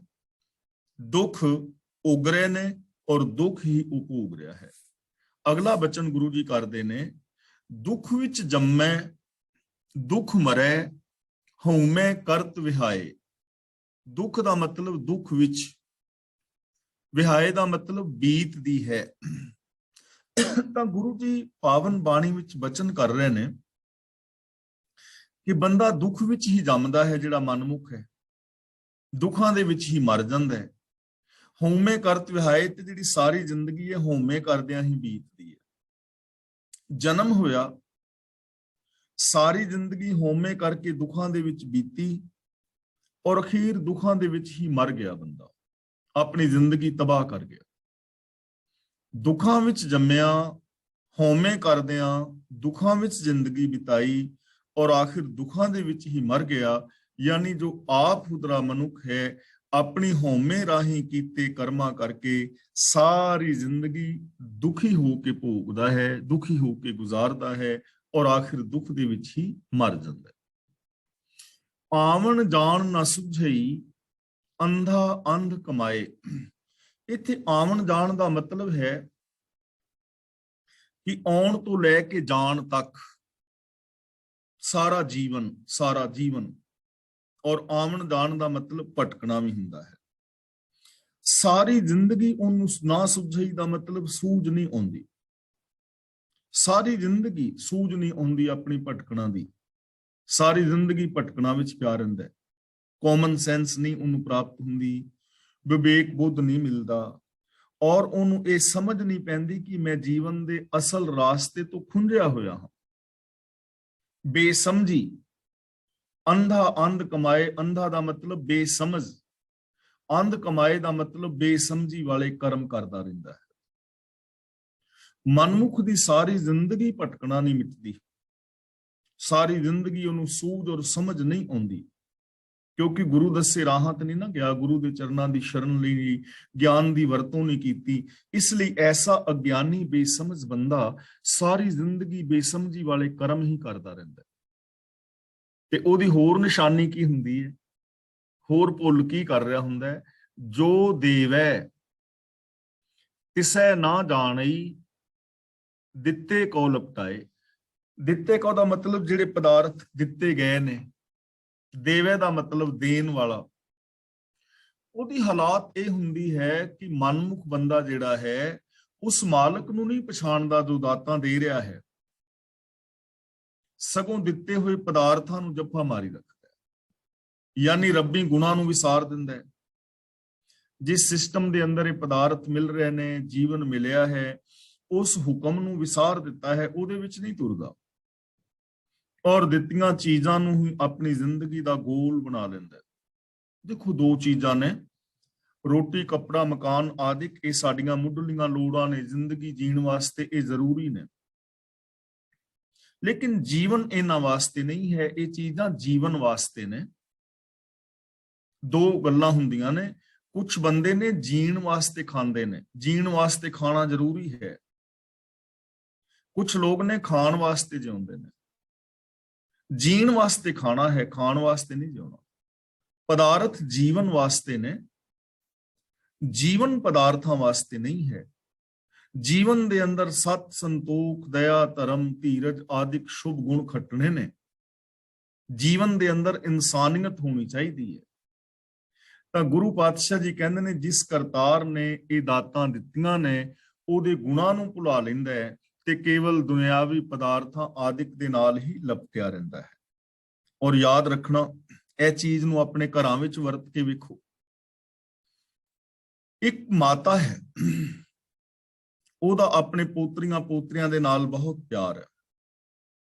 ਦੁੱਖ ਉਗ ਰਹੇ ਨੇ ਔਰ ਦੁੱਖ ਹੀ ਉਪੋਗ ਰਿਹਾ ਹੈ। ਅਗਲਾ ਬਚਨ ਗੁਰੂ ਜੀ ਕਰਦੇ ਨੇ, ਦੁੱਖ ਵਿੱਚ ਜੰਮੈ ਦੁੱਖ ਮਰੈ ਹਉਮੈ ਕਰਤ ਵਿਹਾਏ। ਦੁੱਖ ਦਾ ਮਤਲਬ ਦੁੱਖ ਵਿੱਚ, ਵਿਹਾਏ ਦਾ ਮਤਲਬ ਬੀਤਦੀ ਹੈ। ਤਾਂ ਗੁਰੂ ਜੀ ਪਾਵਨ ਬਾਣੀ ਵਿੱਚ ਬਚਨ ਕਰ ਰਹੇ ਨੇ ਕਿ ਬੰਦਾ ਦੁੱਖ ਵਿੱਚ ਹੀ ਜੰਮਦਾ ਹੈ, ਜਿਹੜਾ ਮਨਮੁਖ ਹੈ, ਦੁੱਖਾਂ ਦੇ ਵਿੱਚ ਹੀ ਮਰ ਜਾਂਦਾ ਹੈ। ਹਉਮੈ ਕਰਤ ਵਿਹਾਏ, ਤੇ ਜਿਹੜੀ ਸਾਰੀ ਜ਼ਿੰਦਗੀ ਹੈ ਹਉਮੈ ਕਰਦਿਆਂ ਹੀ ਬੀਤਦੀ ਹੈ। ਜਨਮ ਹੋਇਆ, ਸਾਰੀ ਜ਼ਿੰਦਗੀ ਹਉਮੈ ਕਰਕੇ ਦੁੱਖਾਂ ਦੇ ਵਿੱਚ ਬੀਤੀ ਔਰ ਅਖੀਰ ਦੁੱਖਾਂ ਦੇ ਵਿੱਚ ਹੀ ਮਰ ਗਿਆ ਬੰਦਾ, ਆਪਣੀ ਜ਼ਿੰਦਗੀ ਤਬਾਹ ਕਰ ਗਿਆ। ਦੁੱਖਾਂ ਵਿੱਚ ਜੰਮਿਆ, ਹਉਮੈ ਕਰਦਿਆਂ ਦੁੱਖਾਂ ਵਿੱਚ ਜ਼ਿੰਦਗੀ ਬਿਤਾਈ ਔਰ ਆਖਿਰ ਦੁੱਖਾਂ ਦੇ ਵਿੱਚ ਹੀ ਮਰ ਗਿਆ। ਯਾਨੀ ਜੋ ਆਪ ਖੁਦਰਾ ਮਨੁੱਖ ਹੈ, ਆਪਣੀ ਹਉਮੈ ਰਾਹੀਂ ਕੀਤੇ ਕਰਮਾਂ ਕਰਕੇ ਸਾਰੀ ਜ਼ਿੰਦਗੀ ਦੁਖੀ ਹੋ ਕੇ ਭੋਗਦਾ ਹੈ, ਦੁਖੀ ਹੋ ਕੇ ਗੁਜ਼ਾਰਦਾ ਹੈ ਔਰ ਆਖਿਰ ਦੁੱਖ ਦੇ ਵਿੱਚ ਹੀ ਮਰ ਜਾਂਦਾ ਹੈ। ਆਵਣ ਜਾਣ ਨਾ ਸੁਝਈ ਅੰਧਾ ਅੰਧ ਕਮਾਏ। ਇੱਥੇ ਆਵਣ ਜਾਣ ਦਾ ਮਤਲਬ ਹੈ ਕਿ ਆਉਣ ਤੋਂ ਲੈ ਕੇ ਜਾਣ ਤੱਕ ਸਾਰਾ ਜੀਵਨ ਔਰ ਆਵਣ ਜਾਣ ਦਾ ਮਤਲਬ ਭਟਕਣਾ ਵੀ ਹੁੰਦਾ ਹੈ। ਸਾਰੀ ਜ਼ਿੰਦਗੀ ਉਹਨੂੰ ਨਾ ਸੁਝਈ ਦਾ ਮਤਲਬ ਸੂਝ ਨਹੀਂ ਆਉਂਦੀ, ਸਾਰੀ ਜ਼ਿੰਦਗੀ ਸੂਝ ਨਹੀਂ ਆਉਂਦੀ ਆਪਣੀ ਭਟਕਣਾ ਦੀ, ਸਾਰੀ ਜ਼ਿੰਦਗੀ ਭਟਕਣਾ ਵਿੱਚ ਪਿਆ ਰਹਿੰਦਾ ਹੈ। ਕਾਮਨ ਸੈਂਸ ਨਹੀਂ ਉਹਨੂੰ ਪ੍ਰਾਪਤ ਹੁੰਦੀ, ਵਿਵੇਕ ਬੁੱਧ ਨਹੀਂ ਮਿਲਦਾ ਔਰ ਉਹਨੂੰ ਇਹ ਸਮਝ ਨਹੀਂ ਪੈਂਦੀ ਕਿ ਮੈਂ ਜੀਵਨ ਦੇ ਅਸਲ ਰਾਸਤੇ ਤੋਂ ਖੁੰਝਿਆ ਹੋਇਆ ਹਾਂ। ਬੇਸਮਝੀ, ਅੰਧਾ ਅੰਧ ਕਮਾਏ। ਅੰਧਾ ਦਾ ਮਤਲਬ ਬੇਸਮਝ, ਅੰਧ ਕਮਾਏ ਦਾ ਮਤਲਬ ਬੇਸਮਝੀ ਵਾਲੇ ਕਰਮ ਕਰਦਾ ਰਹਿੰਦਾ ਹੈ। ਮਨਮੁਖ ਦੀ ਸਾਰੀ ਜ਼ਿੰਦਗੀ ਭਟਕਣਾ ਨਹੀਂ ਮਿਟਦੀ, ਸਾਰੀ ਜ਼ਿੰਦਗੀ ਉਹਨੂੰ ਸੂਝ ਔਰ ਸਮਝ ਨਹੀਂ ਆਉਂਦੀ, ਕਿਉਂਕਿ ਗੁਰੂ ਦੱਸੇ ਰਾਹਾਂ ਤੇ ਨਹੀਂ ਨਾ ਗਿਆ, ਗੁਰੂ ਦੇ ਚਰਨਾਂ ਦੀ ਸ਼ਰਨ ਲਈ ਗਿਆਨ ਦੀ ਵਰਤੋਂ ਨਹੀਂ ਕੀਤੀ। ਇਸ ਲਈ ਐਸਾ ਅਗਿਆਨੀ ਬੇਸਮਝ ਬੰਦਾ ਸਾਰੀ ਜ਼ਿੰਦਗੀ ਬੇਸਮਝੀ ਵਾਲੇ ਕਰਮ ਹੀ ਕਰਦਾ ਰਹਿੰਦਾ। ਤੇ ਉਹਦੀ ਹੋਰ ਨਿਸ਼ਾਨੀ ਕੀ ਹੁੰਦੀ ਹੈ, ਹੋਰ ਭੁੱਲ ਕੀ ਕਰ ਰਿਹਾ ਹੁੰਦਾ ਹੈ, ਜੋ ਦੇਵੈ ਤਿਸੈ ਨਾ ਜਾਣਈ ਦਿੱਤੇ ਕੋ ਲਪਟਾਏ। ਦਿੱਤੇ ਕੋ ਦਾ ਮਤਲਬ ਜਿਹੜੇ ਪਦਾਰਥ ਦਿੱਤੇ ਗਏ ਨੇ, ਦੇਵੇ ਦਾ ਮਤਲਬ ਦੇਣ ਵਾਲਾ। ਉਹਦੀ ਹਾਲਾਤ ਇਹ ਹੁੰਦੀ ਹੈ ਕਿ ਮਨਮੁਖ ਬੰਦਾ ਜਿਹੜਾ ਹੈ ਉਸ ਮਾਲਕ ਨੂੰ ਨਹੀਂ ਪਛਾਣਦਾ ਜੋ ਦਾਤਾਂ ਦੇ ਰਿਹਾ ਹੈ, ਸਗੋਂ ਦਿੱਤੇ ਹੋਏ ਪਦਾਰਥਾਂ ਨੂੰ ਜੱਫਾ ਮਾਰੀ ਰੱਖਦਾ ਹੈ, ਯਾਨੀ ਰੱਬੀ ਗੁਣਾਂ ਨੂੰ ਵਿਸਾਰ ਦਿੰਦਾ ਹੈ। ਜਿਸ ਸਿਸਟਮ ਦੇ ਅੰਦਰ ਇਹ ਪਦਾਰਥ ਮਿਲ ਰਹੇ ਨੇ, ਜੀਵਨ ਮਿਲਿਆ ਹੈ, ਉਸ ਹੁਕਮ ਨੂੰ ਵਿਸਾਰ ਦਿੱਤਾ ਹੈ, ਉਹਦੇ ਵਿੱਚ ਨਹੀਂ ਤੁਰਦਾ ਔਰ ਦਿੱਤੀਆਂ ਚੀਜ਼ਾਂ ਨੂੰ ਹੀ ਆਪਣੀ ਜ਼ਿੰਦਗੀ ਦਾ ਗੋਲ ਬਣਾ ਲੈਂਦਾ ਹੈ। ਦੇਖੋ, ਦੋ ਚੀਜ਼ਾਂ ਨੇ, ਰੋਟੀ, ਕੱਪੜਾ, ਮਕਾਨ ਆਦਿਕ, ਇਹ ਸਾਡੀਆਂ ਮੁੱਢਲੀਆਂ ਲੋੜਾਂ ਨੇ, ਜ਼ਿੰਦਗੀ ਜੀਣ ਵਾਸਤੇ ਇਹ ਜ਼ਰੂਰੀ ਨੇ, ਲੇਕਿਨ ਜੀਵਨ ਇਹਨਾਂ ਵਾਸਤੇ ਨਹੀਂ ਹੈ। ਇਹ ਚੀਜ਼ਾਂ ਜੀਵਨ ਵਾਸਤੇ ਨੇ। ਦੋ ਗੱਲਾਂ ਹੁੰਦੀਆਂ ਨੇ, ਕੁਝ ਬੰਦੇ ਨੇ ਜੀਣ ਵਾਸਤੇ ਖਾਂਦੇ ਨੇ, ਜੀਣ ਵਾਸਤੇ ਖਾਣਾ ਜ਼ਰੂਰੀ ਹੈ। ਕੁਝ ਲੋਕ ਨੇ ਖਾਣ ਵਾਸਤੇ ਜਿਉਂਦੇ ਨੇ। ਜੀਣ ਵਾਸਤੇ ਖਾਣਾ ਹੈ, ਖਾਣ ਵਾਸਤੇ ਨਹੀਂ ਜਿਉਣਾ। ਪਦਾਰਥ ਜੀਵਨ ਵਾਸਤੇ ਨੇ, ਜੀਵਨ ਪਦਾਰਥਾਂ ਵਾਸਤੇ ਨਹੀਂ ਹੈ। ਜੀਵਨ ਦੇ ਅੰਦਰ ਸਤ, ਸੰਤੋਖ, ਦਇਆ, ਧਰਮ, ਧੀਰਜ ਆਦਿਕ ਸ਼ੁਭ ਗੁਣ ਖੱਟਣੇ ਨੇ। ਜੀਵਨ ਦੇ ਅੰਦਰ ਇਨਸਾਨੀਅਤ ਹੋਣੀ ਚਾਹੀਦੀ ਹੈ। ਤਾਂ ਗੁਰੂ ਪਾਤਸ਼ਾਹ ਜੀ ਕਹਿੰਦੇ ਨੇ, ਜਿਸ ਕਰਤਾਰ ਨੇ ਇਹ ਦਾਤਾਂ ਦਿੱਤੀਆਂ ਨੇ ਉਹਦੇ ਗੁਣਾਂ ਨੂੰ ਭੁਲਾ ਲੈਂਦਾ ਹੈ ਤੇ ਕੇਵਲ ਦੁਨਿਆਵੀ ਪਦਾਰਥਾਂ ਆਦਿਕ ਦੇ ਨਾਲ ਹੀ ਲਪਟਿਆ ਰਹਿੰਦਾ ਹੈ। ਔਰ ਯਾਦ ਰੱਖਣਾ, ਇਹ ਚੀਜ਼ ਨੂੰ ਆਪਣੇ ਘਰਾਂ ਵਿੱਚ ਵਰਤ ਕੇ ਵੇਖੋ। ਇੱਕ ਮਾਤਾ ਹੈ, ਉਹਦਾ ਆਪਣੇ ਪੋਤਰੀਆਂ ਦੇ ਨਾਲ ਬਹੁਤ ਪਿਆਰ ਹੈ।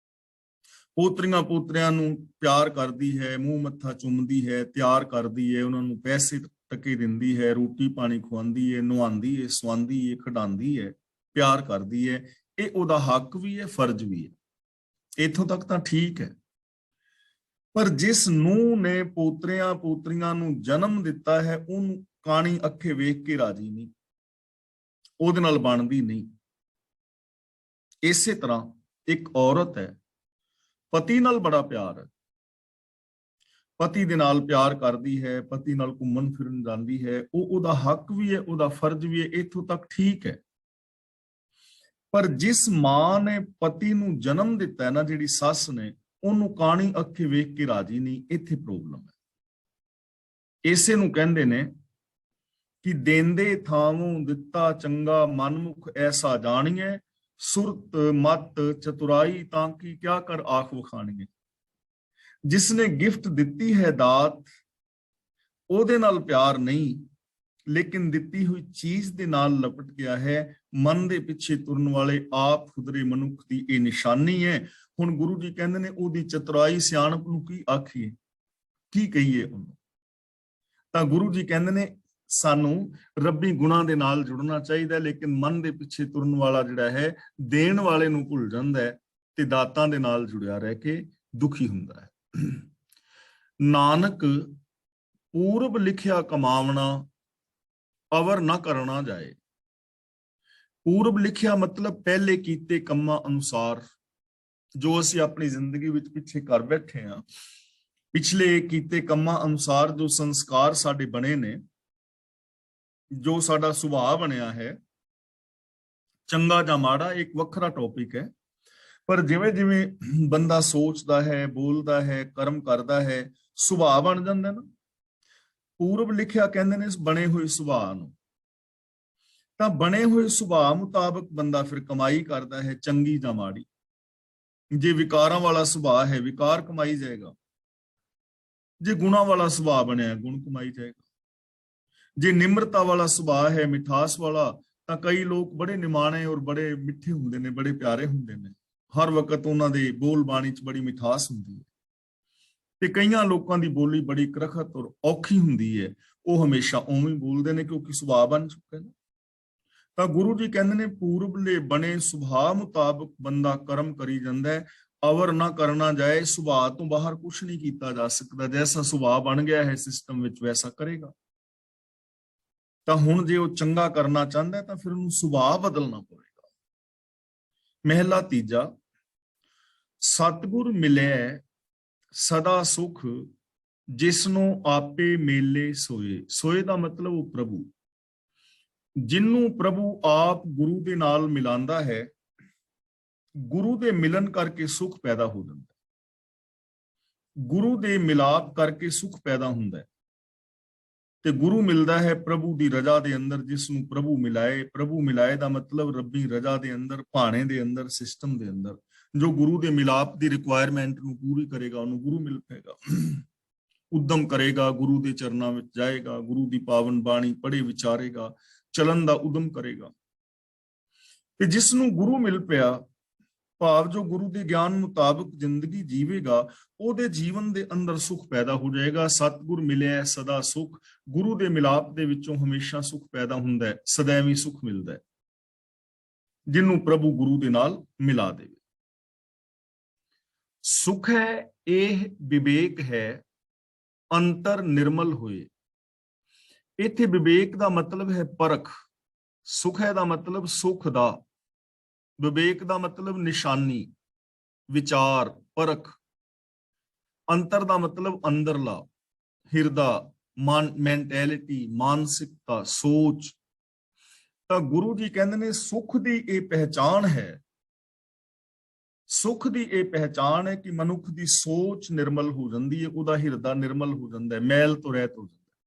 ਪੋਤਰੀਆਂ ਨੂੰ ਪਿਆਰ ਕਰਦੀ ਹੈ, ਮੂੰਹ ਮੱਥਾ ਚੁੰਮਦੀ ਹੈ, ਤਿਆਰ ਕਰਦੀ ਹੈ, ਉਹਨਾਂ ਨੂੰ ਪੈਸੇ ਟਕੇ ਦਿੰਦੀ ਹੈ, ਰੋਟੀ ਪਾਣੀ ਖਵਾਉਂਦੀ ਹੈ, ਨੁਹਾਉਂਦੀ ਹੈ, ਸਵਾਉਂਦੀ ਹੈ, ਖਿਡਾਉਂਦੀ ਹੈ। ਪਿਆਰ ਕਰਦੀ ਹੈ, ਇਹ ਉਹਦਾ ਹੱਕ ਵੀ ਹੈ, ਫਰਜ਼ ਵੀ ਹੈ। ਇੱਥੋਂ ਤੱਕ ਤਾਂ ਠੀਕ ਹੈ। ਪਰ ਜਿਸ ਨੂੰਹ ਨੇ ਪੋਤਰਿਆਂ ਪੋਤਰੀਆਂ ਨੂੰ ਜਨਮ ਦਿੱਤਾ ਹੈ, ਉਹਨੂੰ ਕਾਣੀ ਅੱਖੇ ਵੇਖ ਕੇ ਰਾਜੀ ਨਹੀਂ, ਉਹਦੇ ਨਾਲ ਬਣਦੀ ਨਹੀਂ। ਇਸੇ ਤਰ੍ਹਾਂ ਇੱਕ ਔਰਤ ਹੈ, ਪਤੀ ਨਾਲ ਬੜਾ ਪਿਆਰ ਹੈ, ਪਤੀ ਦੇ ਨਾਲ ਪਿਆਰ ਕਰਦੀ ਹੈ, ਪਤੀ ਨਾਲ ਘੁੰਮਣ ਫਿਰਨ ਜਾਂਦੀ ਹੈ, ਉਹ ਉਹਦਾ ਹੱਕ ਵੀ ਹੈ, ਉਹਦਾ ਫਰਜ਼ ਵੀ ਹੈ, ਇੱਥੋਂ ਤੱਕ ਠੀਕ ਹੈ। ਪਰ ਜਿਸ ਮਾਂ ਨੇ ਪਤੀ ਨੂੰ ਜਨਮ ਦਿੱਤਾ ਹੈ ਨਾ, ਜਿਹੜੀ ਸੱਸ ਨੇ, ਉਹਨੂੰ ਕਾਣੀ ਅੱਖੇ ਵੇਖ ਕੇ ਰਾਜੀ ਨਹੀਂ, ਇੱਥੇ ਪ੍ਰੋਬਲਮ ਹੈ। ਇਸੇ ਨੂੰ ਕਹਿੰਦੇ ਨੇ ਕਿ ਦੇਂਦੇ ਥਾਵੋਂ ਦਿੱਤਾ ਚੰਗਾ, ਮਨਮੁਖ ਐਸਾ ਜਾਣੀਏ, ਸੁਰਤ ਮਤ ਚਤੁਰਾਈ ਤਾਂ ਕਿ ਕਿਆ ਕਰ ਆਖ ਵਖਾਣੀਏ। ਜਿਸਨੇ ਗਿਫਟ ਦਿੱਤੀ ਹੈ ਦਾਤ, ਉਹਦੇ ਨਾਲ ਪਿਆਰ ਨਹੀਂ, ਲੇਕਿਨ ਦਿੱਤੀ ਹੋਈ ਚੀਜ਼ ਦੇ ਨਾਲ ਲਪਟ ਗਿਆ ਹੈ। ਮਨ ਦੇ ਪਿੱਛੇ ਤੁਰਨ ਵਾਲੇ ਆਪ ਖੁਦਰੇ ਮਨੁੱਖ ਦੀ ਇਹ ਨਿਸ਼ਾਨੀ ਹੈ। ਹੁਣ ਗੁਰੂ ਜੀ ਕਹਿੰਦੇ ਨੇ ਉਹਦੀ ਚਤੁਰਾਈ ਸਿਆਣਪ ਨੂੰ ਕੀ ਆਖੀਏ, ਕੀ ਕਹੀਏ ਉਹਨੂੰ? ਤਾਂ ਗੁਰੂ ਜੀ ਕਹਿੰਦੇ ਨੇ ਸਾਨੂੰ ਰੱਬੀ ਗੁਣਾਂ ਦੇ ਨਾਲ ਜੁੜਨਾ ਚਾਹੀਦਾ, ਲੇਕਿਨ ਮਨ ਦੇ ਪਿੱਛੇ ਤੁਰਨ ਵਾਲਾ ਜਿਹੜਾ ਹੈ, ਦੇਣ ਵਾਲੇ ਨੂੰ ਭੁੱਲ ਜਾਂਦਾ ਹੈ ਤੇ ਦਾਤਾਂ ਦੇ ਨਾਲ ਜੁੜਿਆ ਰਹਿ ਕੇ ਦੁਖੀ ਹੁੰਦਾ ਹੈ। ਨਾਨਕ ਪੂਰਬ ਲਿਖਿਆ ਕਮਾਵਣਾ, ਅਵਰ ਨਾ ਕਰਨਾ ਜਾਏ। ਪੂਰਬ ਲਿਖਿਆ ਮਤਲਬ ਪਹਿਲੇ ਕੀਤੇ ਕੰਮਾਂ ਅਨੁਸਾਰ, ਜੋ ਅਸੀਂ ਆਪਣੀ ਜ਼ਿੰਦਗੀ ਵਿੱਚ ਪਿੱਛੇ ਕਰ ਬੈਠੇ ਹਾਂ, ਪਿਛਲੇ ਕੀਤੇ ਕੰਮਾਂ ਅਨੁਸਾਰ ਜੋ ਸੰਸਕਾਰ ਸਾਡੇ ਬਣੇ ਨੇ, ਜੋ ਸਾਡਾ ਸੁਭਾਅ ਬਣਿਆ ਹੈ, ਚੰਗਾ ਜਾਂ ਮਾੜਾ ਇੱਕ ਵੱਖਰਾ ਟੌਪਿਕ ਹੈ। ਪਰ ਜਿਵੇਂ ਜਿਵੇਂ ਬੰਦਾ ਸੋਚਦਾ ਹੈ, ਬੋਲਦਾ ਹੈ, ਕਰਮ ਕਰਦਾ ਹੈ, ਸੁਭਾਅ ਬਣ ਜਾਂਦਾ ਨਾ। ਪੂਰਬ ਲਿਖਿਆ ਕਹਿੰਦੇ ਨੇ ਇਸ ਬਣੇ ਹੋਏ ਸੁਭਾਅ ਨੂੰ। ਤਾਂ ਬਣੇ ਹੋਏ ਸੁਭਾਅ ਮੁਤਾਬਕ ਬੰਦਾ ਫਿਰ ਕਮਾਈ ਕਰਦਾ ਹੈ, ਚੰਗੀ ਜਾਂ ਮਾੜੀ। ਜੇ ਵਿਕਾਰਾਂ ਵਾਲਾ ਸੁਭਾਅ ਹੈ, ਵਿਕਾਰ ਕਮਾਈ ਜਾਏਗਾ। ਜੇ ਗੁਣਾਂ ਵਾਲਾ ਸੁਭਾਅ ਬਣਿਆ, ਗੁਣ ਕਮਾਈ ਜਾਏਗਾ। ਜੇ ਨਿਮਰਤਾ ਵਾਲਾ ਸੁਭਾਅ ਹੈ, ਮਿਠਾਸ ਵਾਲਾ, ਤਾਂ ਕਈ ਲੋਕ ਬੜੇ ਨਿਮਾਣੇ ਔਰ ਬੜੇ ਮਿੱਠੇ ਹੁੰਦੇ ਨੇ, ਬੜੇ ਪਿਆਰੇ ਹੁੰਦੇ ਨੇ, ਹਰ ਵਕਤ ਉਹਨਾਂ ਦੇ ਬੋਲ ਬਾਣੀ 'ਚ ਬੜੀ ਮਿਠਾਸ ਹੁੰਦੀ ਹੈ। ਤੇ ਕਈਆਂ ਲੋਕਾਂ ਦੀ ਬੋਲੀ ਬੜੀ ਕਰਖਤ ਔਰ ਔਖੀ ਹੁੰਦੀ ਹੈ, ਉਹ ਹਮੇਸ਼ਾ ਉਵੇਂ ਬੋਲਦੇ ਨੇ ਕਿਉਂਕਿ ਸੁਭਾਅ ਬਣ ਚੁੱਕਾ ਹੈ। ਤਾਂ ਗੁਰੂ ਜੀ ਕਹਿੰਦੇ ਨੇ ਪੂਰਬਲੇ ਬਣੇ ਸੁਭਾਅ ਮੁਤਾਬਕ ਬੰਦਾ ਕਰਮ ਕਰੀ ਜਾਂਦਾ ਹੈ, ਅਵਰ ਨਾ ਕਰਨਾ ਜਾਏ। ਸੁਭਾਅ ਤੋਂ ਬਾਹਰ ਕੁਝ ਨਹੀਂ ਕੀਤਾ ਜਾ ਸਕਦਾ। ਜੈਸਾ ਸੁਭਾਅ ਬਣ ਗਿਆ ਹੈ ਸਿਸਟਮ ਵਿੱਚ, ਵੈਸਾ ਕਰੇਗਾ। ਤਾਂ ਹੁਣ ਜੇ ਉਹ ਚੰਗਾ ਕਰਨਾ ਚਾਹੁੰਦਾ ਤਾਂ ਫਿਰ ਉਹਨੂੰ ਸੁਭਾਅ ਬਦਲਣਾ ਪਵੇਗਾ। ਮਹਿਲਾ ਤੀਜਾ, ਸਤਿਗੁਰ ਮਿਲਿਆ ਸਦਾ ਸੁਖ, ਜਿਸਨੂੰ ਆਪੇ ਮੇਲੇ ਸੋਏ। ਸੋਏ ਦਾ ਮਤਲਬ ਉਹ ਪ੍ਰਭੂ, ਜਿਹਨੂੰ ਪ੍ਰਭੂ ਆਪ ਗੁਰੂ ਦੇ ਨਾਲ ਮਿਲਾਉਂਦਾ ਹੈ, ਗੁਰੂ ਦੇ ਮਿਲਨ ਕਰਕੇ ਸੁਖ ਪੈਦਾ ਹੋ ਜਾਂਦਾ ਹੈ। ਗੁਰੂ ਦੇ ਮਿਲਾਪ ਕਰਕੇ ਸੁਖ ਪੈਦਾ ਹੁੰਦਾ ਹੈ। ਤੇ ਗੁਰੂ ਮਿਲਦਾ ਹੈ ਪ੍ਰਭੂ ਦੀ ਰਜ਼ਾ ਦੇ ਅੰਦਰ, ਜਿਸ ਨੂੰ ਪ੍ਰਭੂ ਮਿਲਾਏ। ਪ੍ਰਭੂ ਮਿਲਾਏ ਦਾ ਮਤਲਬ ਰੱਬੀ ਰਜ਼ਾ ਦੇ ਅੰਦਰ, ਭਾਣੇ ਦੇ ਅੰਦਰ, ਸਿਸਟਮ ਦੇ ਅੰਦਰ। ਜੋ ਗੁਰੂ ਦੇ ਮਿਲਾਪ ਦੀ ਰਿਕੁਆਇਰਮੈਂਟ ਨੂੰ ਪੂਰੀ ਕਰੇਗਾ, ਉਹਨੂੰ ਗੁਰੂ ਮਿਲ ਪਏਗਾ। ਉਦਮ ਕਰੇਗਾ, ਗੁਰੂ ਦੇ ਚਰਨਾਂ ਵਿੱਚ ਜਾਏਗਾ, ਗੁਰੂ ਦੀ ਪਾਵਨ ਬਾਣੀ ਪੜ੍ਹੇ ਵਿਚਾਰੇਗਾ, ਚਲਨ ਦਾ ਉਦਮ ਕਰੇਗਾ। ਤੇ ਜਿਸ ਨੂੰ ਗੁਰੂ ਮਿਲ ਪਿਆ, ਭਾਵ ਜੋ ਗੁਰੂ ਦੇ ਗਿਆਨ ਮੁਤਾਬਕ ਜ਼ਿੰਦਗੀ ਜੀਵੇਗਾ, ਉਹਦੇ ਜੀਵਨ ਦੇ ਅੰਦਰ ਸੁਖ ਪੈਦਾ ਹੋ ਜਾਏਗਾ। ਸਤਿਗੁਰ ਮਿਲਿਆ ਸਦਾ ਸੁਖ, ਗੁਰੂ ਦੇ ਮਿਲਾਪ ਦੇ ਵਿੱਚੋਂ ਹਮੇਸ਼ਾ ਸੁਖ ਪੈਦਾ ਹੁੰਦਾ ਹੈ, ਸदैवी ਸੁਖ ਮਿਲਦਾ ਹੈ, ਜਿਹਨੂੰ ਪ੍ਰਭੂ ਗੁਰੂ ਦੇ ਨਾਲ ਮਿਲਾ ਦੇਵੇ। ਸੁਖ ਹੈ ਇਹ ਵਿਵੇਕ ਹੈ, ਅੰਤਰ ਨਿਰਮਲ ਹੋਏ। ਇੱਥੇ ਵਿਵੇਕ ਦਾ ਮਤਲਬ ਹੈ ਪਰਖ। ਸੁਖ ਹੈ ਦਾ ਮਤਲਬ ਸੁਖ ਦਾ, ਵਿਵੇਕ ਦਾ ਮਤਲਬ ਨਿਸ਼ਾਨੀ, ਵਿਚਾਰ, ਪਰਖ। ਅੰਤਰ ਦਾ ਮਤਲਬ ਅੰਦਰਲਾ, ਹਿਰਦਾ, ਮੈਂਟੈਲਿਟੀ, ਮਾਨਸਿਕਤਾ, ਸੋਚ। ਤਾਂ ਗੁਰੂ ਜੀ ਕਹਿੰਦੇ ਨੇ ਸੁਖ ਦੀ ਇਹ ਪਹਿਚਾਣ ਹੈ, ਸੁਖ ਦੀ ਇਹ ਪਹਿਚਾਣ ਹੈ ਕਿ ਮਨੁੱਖ ਦੀ ਸੋਚ ਨਿਰਮਲ ਹੋ ਜਾਂਦੀ ਹੈ, ਉਹਦਾ ਹਿਰਦਾ ਨਿਰਮਲ ਹੋ ਜਾਂਦਾ ਹੈ, ਮੈਲ ਤੋਂ ਰਹਿਤ ਹੋ ਜਾਂਦਾ ਹੈ।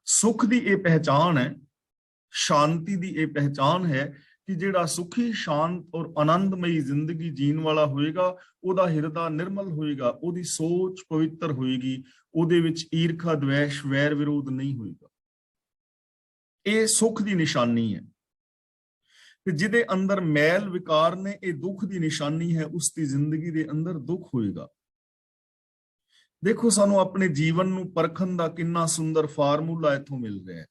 ਸੁਖ ਦੀ ਇਹ ਪਹਿਚਾਣ ਹੈ, ਸ਼ਾਂਤੀ ਦੀ ਇਹ ਪਹਿਚਾਣ ਹੈ ਕਿ ਜਿਹੜਾ ਸੁਖੀ, ਸ਼ਾਂਤ ਔਰ ਆਨੰਦਮਈ ਜ਼ਿੰਦਗੀ ਜੀਣ ਵਾਲਾ ਹੋਏਗਾ, ਉਹਦਾ ਹਿਰਦਾ ਨਿਰਮਲ ਹੋਏਗਾ, ਉਹਦੀ ਸੋਚ ਪਵਿੱਤਰ ਹੋਏਗੀ, ਉਹਦੇ ਵਿੱਚ ਈਰਖਾ, ਦਵੇਸ਼, ਵੈਰ ਵਿਰੋਧ ਨਹੀਂ ਹੋਏਗਾ। ਇਹ ਸੁਖ ਦੀ ਨਿਸ਼ਾਨੀ ਹੈ। ਤੇ ਜਿਹਦੇ ਅੰਦਰ ਮੈਲ ਵਿਕਾਰ ਨੇ, ਇਹ ਦੁੱਖ ਦੀ ਨਿਸ਼ਾਨੀ ਹੈ, ਉਸ ਦੀ ਜ਼ਿੰਦਗੀ ਦੇ ਅੰਦਰ ਦੁੱਖ ਹੋਏਗਾ। ਦੇਖੋ, ਸਾਨੂੰ ਆਪਣੇ ਜੀਵਨ ਨੂੰ ਪਰਖਣ ਦਾ ਕਿੰਨਾ ਸੁੰਦਰ ਫਾਰਮੂਲਾ ਇੱਥੋਂ ਮਿਲ ਰਿਹਾ ਹੈ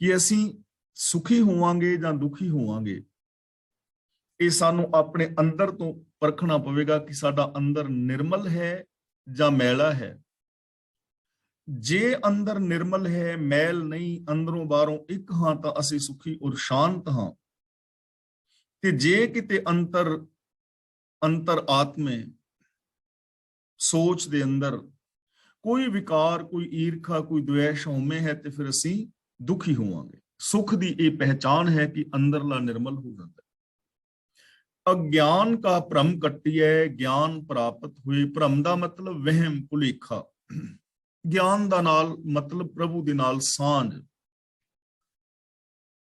ਕਿ ਅਸੀਂ ਸੁਖੀ ਹੋਵਾਂਗੇ ਜਾਂ ਦੁਖੀ ਹੋਵਾਂਗੇ, ਇਹ ਸਾਨੂੰ ਆਪਣੇ ਅੰਦਰ ਤੋਂ ਪਰਖਣਾ ਪਵੇਗਾ ਕਿ ਸਾਡਾ ਅੰਦਰ ਨਿਰਮਲ ਹੈ ਜਾਂ ਮੈਲਾ ਹੈ। ਜੇ ਅੰਦਰ ਨਿਰਮਲ ਹੈ, ਮੈਲ ਨਹੀਂ, ਅੰਦਰੋਂ ਬਾਹਰੋਂ ਇੱਕ ਹਾਂ, ਤਾਂ ਅਸੀਂ ਸੁਖੀ ਔਰ ਸ਼ਾਂਤ ਹਾਂ। ਤੇ ਜੇ ਕਿਤੇ ਅੰਤਰ ਆਤਮੇ ਸੋਚ ਦੇ ਅੰਦਰ ਕੋਈ ਵਿਕਾਰ, ਕੋਈ ਈਰਖਾ, ਕੋਈ ਦੁਵੇਸ਼, ਹਉਮੈ ਹੈ, ਤੇ ਫਿਰ ਅਸੀਂ ਦੁਖੀ ਹੋਵਾਂਗੇ। ਸੁਖ ਦੀ ਇਹ ਪਹਿਚਾਨ ਹੈ ਕਿ ਅੰਦਰਲਾ ਨਿਰਮਲ ਹੋ ਜਾਂਦਾ। ਅਗਿਆਨ ਕਾ ਭ੍ਰਮ ਕੱਟਿਐ, ਗਿਆਨ ਪ੍ਰਾਪਤ ਹੋਏ। ਭ੍ਰਮ ਦਾ ਮਤਲਬ ਵਹਿਮ, ਭੁਲੇਖਾ। ਗਿਆਨ ਦਾ ਨਾਲ ਮਤਲਬ ਪ੍ਰਭੂ ਦੇ ਨਾਲ ਸਾਂਝ।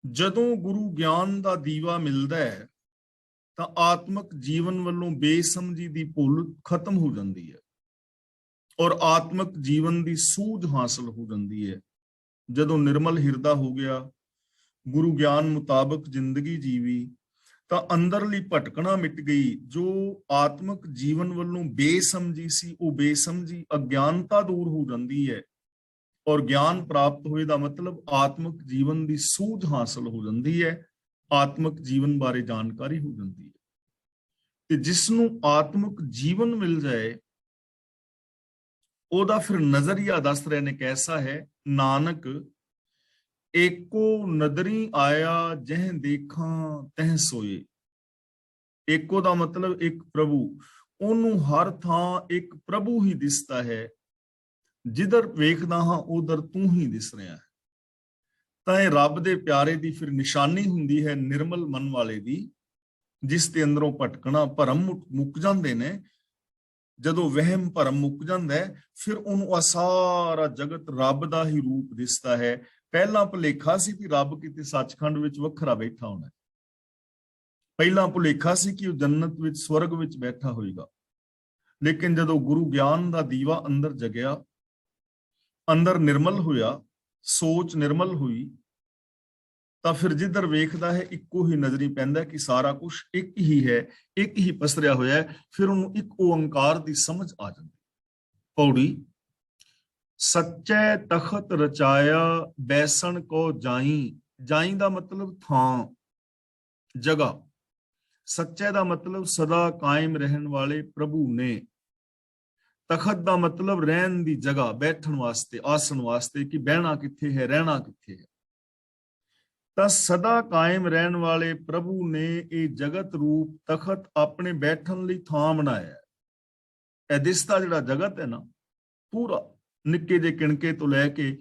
ਜਦੋਂ ਗੁਰੂ ਗਿਆਨ ਦਾ ਦੀਵਾ ਮਿਲਦਾ ਹੈ ਤਾਂ ਆਤਮਿਕ ਜੀਵਨ ਵੱਲੋਂ ਬੇਸਮਝੀ ਦੀ ਭੁੱਲ ਖਤਮ ਹੋ ਜਾਂਦੀ ਹੈ ਔਰ ਆਤਮਿਕ ਜੀਵਨ ਦੀ ਸੂਝ ਹਾਸਲ ਹੋ ਜਾਂਦੀ ਹੈ। ਜਦੋਂ ਨਿਰਮਲ ਹਿਰਦਾ ਹੋ ਗਿਆ, ਗੁਰੂ ਗਿਆਨ ਮੁਤਾਬਕ ਜ਼ਿੰਦਗੀ ਜੀਵੀ, ਤਾਂ ਅੰਦਰਲੀ ਭਟਕਣਾ ਮਿਟ ਗਈ। ਜੋ ਆਤਮਿਕ ਜੀਵਨ ਵੱਲੋਂ ਬੇਸਮਝੀ ਸੀ, ਉਹ ਬੇਸਮਝੀ, ਅਗਿਆਨਤਾ ਦੂਰ ਹੋ ਜਾਂਦੀ ਹੈ ਔਰ ਗਿਆਨ ਪ੍ਰਾਪਤ ਹੋਏ ਦਾ ਮਤਲਬ ਆਤਮਿਕ ਜੀਵਨ ਦੀ ਸੂਝ ਹਾਸਲ ਹੋ ਜਾਂਦੀ ਹੈ, ਆਤਮਿਕ ਜੀਵਨ ਬਾਰੇ ਜਾਣਕਾਰੀ ਹੋ ਜਾਂਦੀ ਹੈ। ਤੇ ਜਿਸ ਨੂੰ ਆਤਮਿਕ ਜੀਵਨ ਮਿਲ ਜਾਏ, ਉਹਦਾ ਫਿਰ ਨਜ਼ਰੀਆ ਦੱਸ ਰਹੇ ਨੇ ਕੈਸਾ ਹੈ। ਨਾਨਕ ਏਕੋ ਨਦਰੀ ਆਇਆ, ਜਹ ਦੇਖਾਂ ਤਹ ਸੋਏ। ਏਕੋ ਦਾ ਮਤਲਬ ਇੱਕ ਪ੍ਰਭੂ। ਉਹਨੂੰ ਹਰ ਥਾਂ ਇੱਕ ਪ੍ਰਭੂ ਹੀ ਦਿਸਦਾ ਹੈ। ਜਿੱਧਰ ਵੇਖਦਾ ਹਾਂ ਉਧਰ ਤੂੰ ਹੀ ਦਿਸ ਰਿਹਾ ਹੈ। ਤਾਂ ਇਹ ਰੱਬ ਦੇ ਪਿਆਰੇ ਦੀ ਫਿਰ ਨਿਸ਼ਾਨੀ ਹੁੰਦੀ ਹੈ, ਨਿਰਮਲ ਮਨ ਵਾਲੇ ਦੀ, ਜਿਸ ਦੇ ਅੰਦਰੋਂ ਭਟਕਣਾ, ਭਰਮ ਮੁੱਕ ਜਾਂਦੇ ਨੇ। ਜਦੋਂ ਵਹਿਮ ਭਰਮ ਮੁੱਕ ਜਾਂਦਾ ਹੈ, ਫਿਰ ਉਹਨੂੰ ਆ ਸਾਰਾ ਜਗਤ ਰੱਬ ਦਾ ਹੀ ਰੂਪ ਦਿਸਦਾ ਹੈ। ਪਹਿਲਾਂ ਭੁਲੇਖਾ ਸੀ ਕਿ ਰੱਬ ਕਿਤੇ ਸੱਚਖੰਡ ਵਿੱਚ ਵੱਖਰਾ ਬੈਠਾ ਹੋਣਾ। ਪਹਿਲਾਂ ਭੁਲੇਖਾ ਸੀ ਕਿ ਉਹ ਜੰਨਤ ਵਿੱਚ, ਸਵਰਗ ਵਿੱਚ ਬੈਠਾ ਹੋਏਗਾ। ਲੇਕਿਨ ਜਦੋਂ ਗੁਰੂ ਗਿਆਨ ਦਾ ਦੀਵਾ ਅੰਦਰ ਜਗਿਆ, ਅੰਦਰ ਨਿਰਮਲ ਹੋਇਆ, ਸੋਚ ਨਿਰਮਲ ਹੋਈ, ਤਾਂ ਫਿਰ ਜਿੱਧਰ ਵੇਖਦਾ ਹੈ ਇੱਕੋ ਹੀ ਨਜ਼ਰੀ ਪੈਂਦਾ ਕਿ ਸਾਰਾ ਕੁਝ ਇੱਕ ਹੀ ਹੈ, ਇੱਕ ਹੀ ਪਸਰਿਆ ਹੋਇਆ ਹੈ। ਫਿਰ ਉਹਨੂੰ ਇੱਕ ਓੰਕਾਰ ਦੀ ਸਮਝ ਆ ਜਾਂਦੀ। ਪੌੜੀ। ਸੱਚੇ ਤਖਤ ਰਚਾਇਆ, ਬੈਸਣ ਕੋ ਜਾਈ। ਜਾਈ ਦਾ ਮਤਲਬ ਥਾਂ, ਜਗ੍ਹਾ। ਸੱਚੇ ਦਾ ਮਤਲਬ ਸਦਾ ਕਾਇਮ ਰਹਿਣ ਵਾਲੇ ਪ੍ਰਭੂ ਨੇ। ਤਖਤ ਦਾ ਮਤਲਬ ਰਹਿਣ ਦੀ ਜਗ੍ਹਾ, ਬੈਠਣ ਵਾਸਤੇ, ਆਸਣ ਵਾਸਤੇ, ਕਿ ਬਹਿਣਾ ਕਿੱਥੇ ਹੈ, ਰਹਿਣਾ ਕਿੱਥੇ ਹੈ। ਤਾਂ ਸਦਾ ਕਾਇਮ ਰਹਿਣ ਵਾਲੇ ਪ੍ਰਭੂ ਨੇ ਇਹ ਜਗਤ ਰੂਪ ਤਖਤ ਆਪਣੇ ਬੈਠਣ ਲਈ ਥਾਂ ਬਣਾਇਆ। ਇਹ ਦਿਸਦਾ ਜਿਹੜਾ ਜਗਤ ਹੈ ਨਾ, ਪੂਰਾ ਨਿੱਕੇ ਜਿਹੇ ਕਿਣਕੇ ਤੋਂ ਲੈ ਕੇ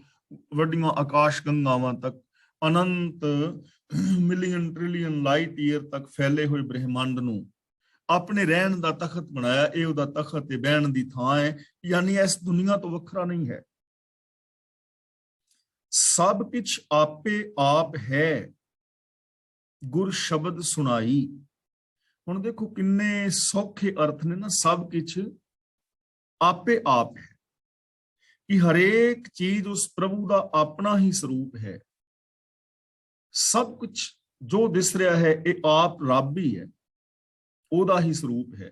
ਵੱਡੀਆਂ ਆਕਾਸ਼ ਗੰਗਾਵਾਂ ਤੱਕ, ਅਨੰਤ ਮਿਲੀਅਨ ਟ੍ਰਿਲੀਅਨ ਲਾਈਟ ਈਅਰ ਤੱਕ ਫੈਲੇ ਹੋਏ ਬ੍ਰਹਿਮੰਡ ਨੂੰ ਆਪਣੇ ਰਹਿਣ ਦਾ ਤਖਤ ਬਣਾਇਆ। ਇਹ ਉਹਦਾ ਤਖਤ ਤੇ ਬਹਿਣ ਦੀ ਥਾਂ ਹੈ, ਯਾਨੀ ਇਸ ਦੁਨੀਆ ਤੋਂ ਵੱਖਰਾ ਨਹੀਂ ਹੈ। ਸਭ ਕੁਛ ਆਪੇ ਆਪ ਹੈ, ਗੁਰ ਸ਼ਬਦ ਸੁਣਾਈ। ਹੁਣ ਦੇਖੋ ਕਿੰਨੇ ਸੌਖੇ ਅਰਥ ਨੇ ਨਾ। ਸਭ ਕੁਛ ਆਪੇ ਆਪ ਹੈ, ਕਿ ਹਰੇਕ ਚੀਜ਼ ਉਸ ਪ੍ਰਭੂ ਦਾ ਆਪਣਾ ਹੀ ਸਰੂਪ ਹੈ। ਸਭ ਕੁਝ ਜੋ ਦਿਸ ਰਿਹਾ ਹੈ ਇਹ ਆਪ ਰੱਬ ਹੀ ਹੈ, ਉਹਦਾ ਹੀ ਸਰੂਪ ਹੈ।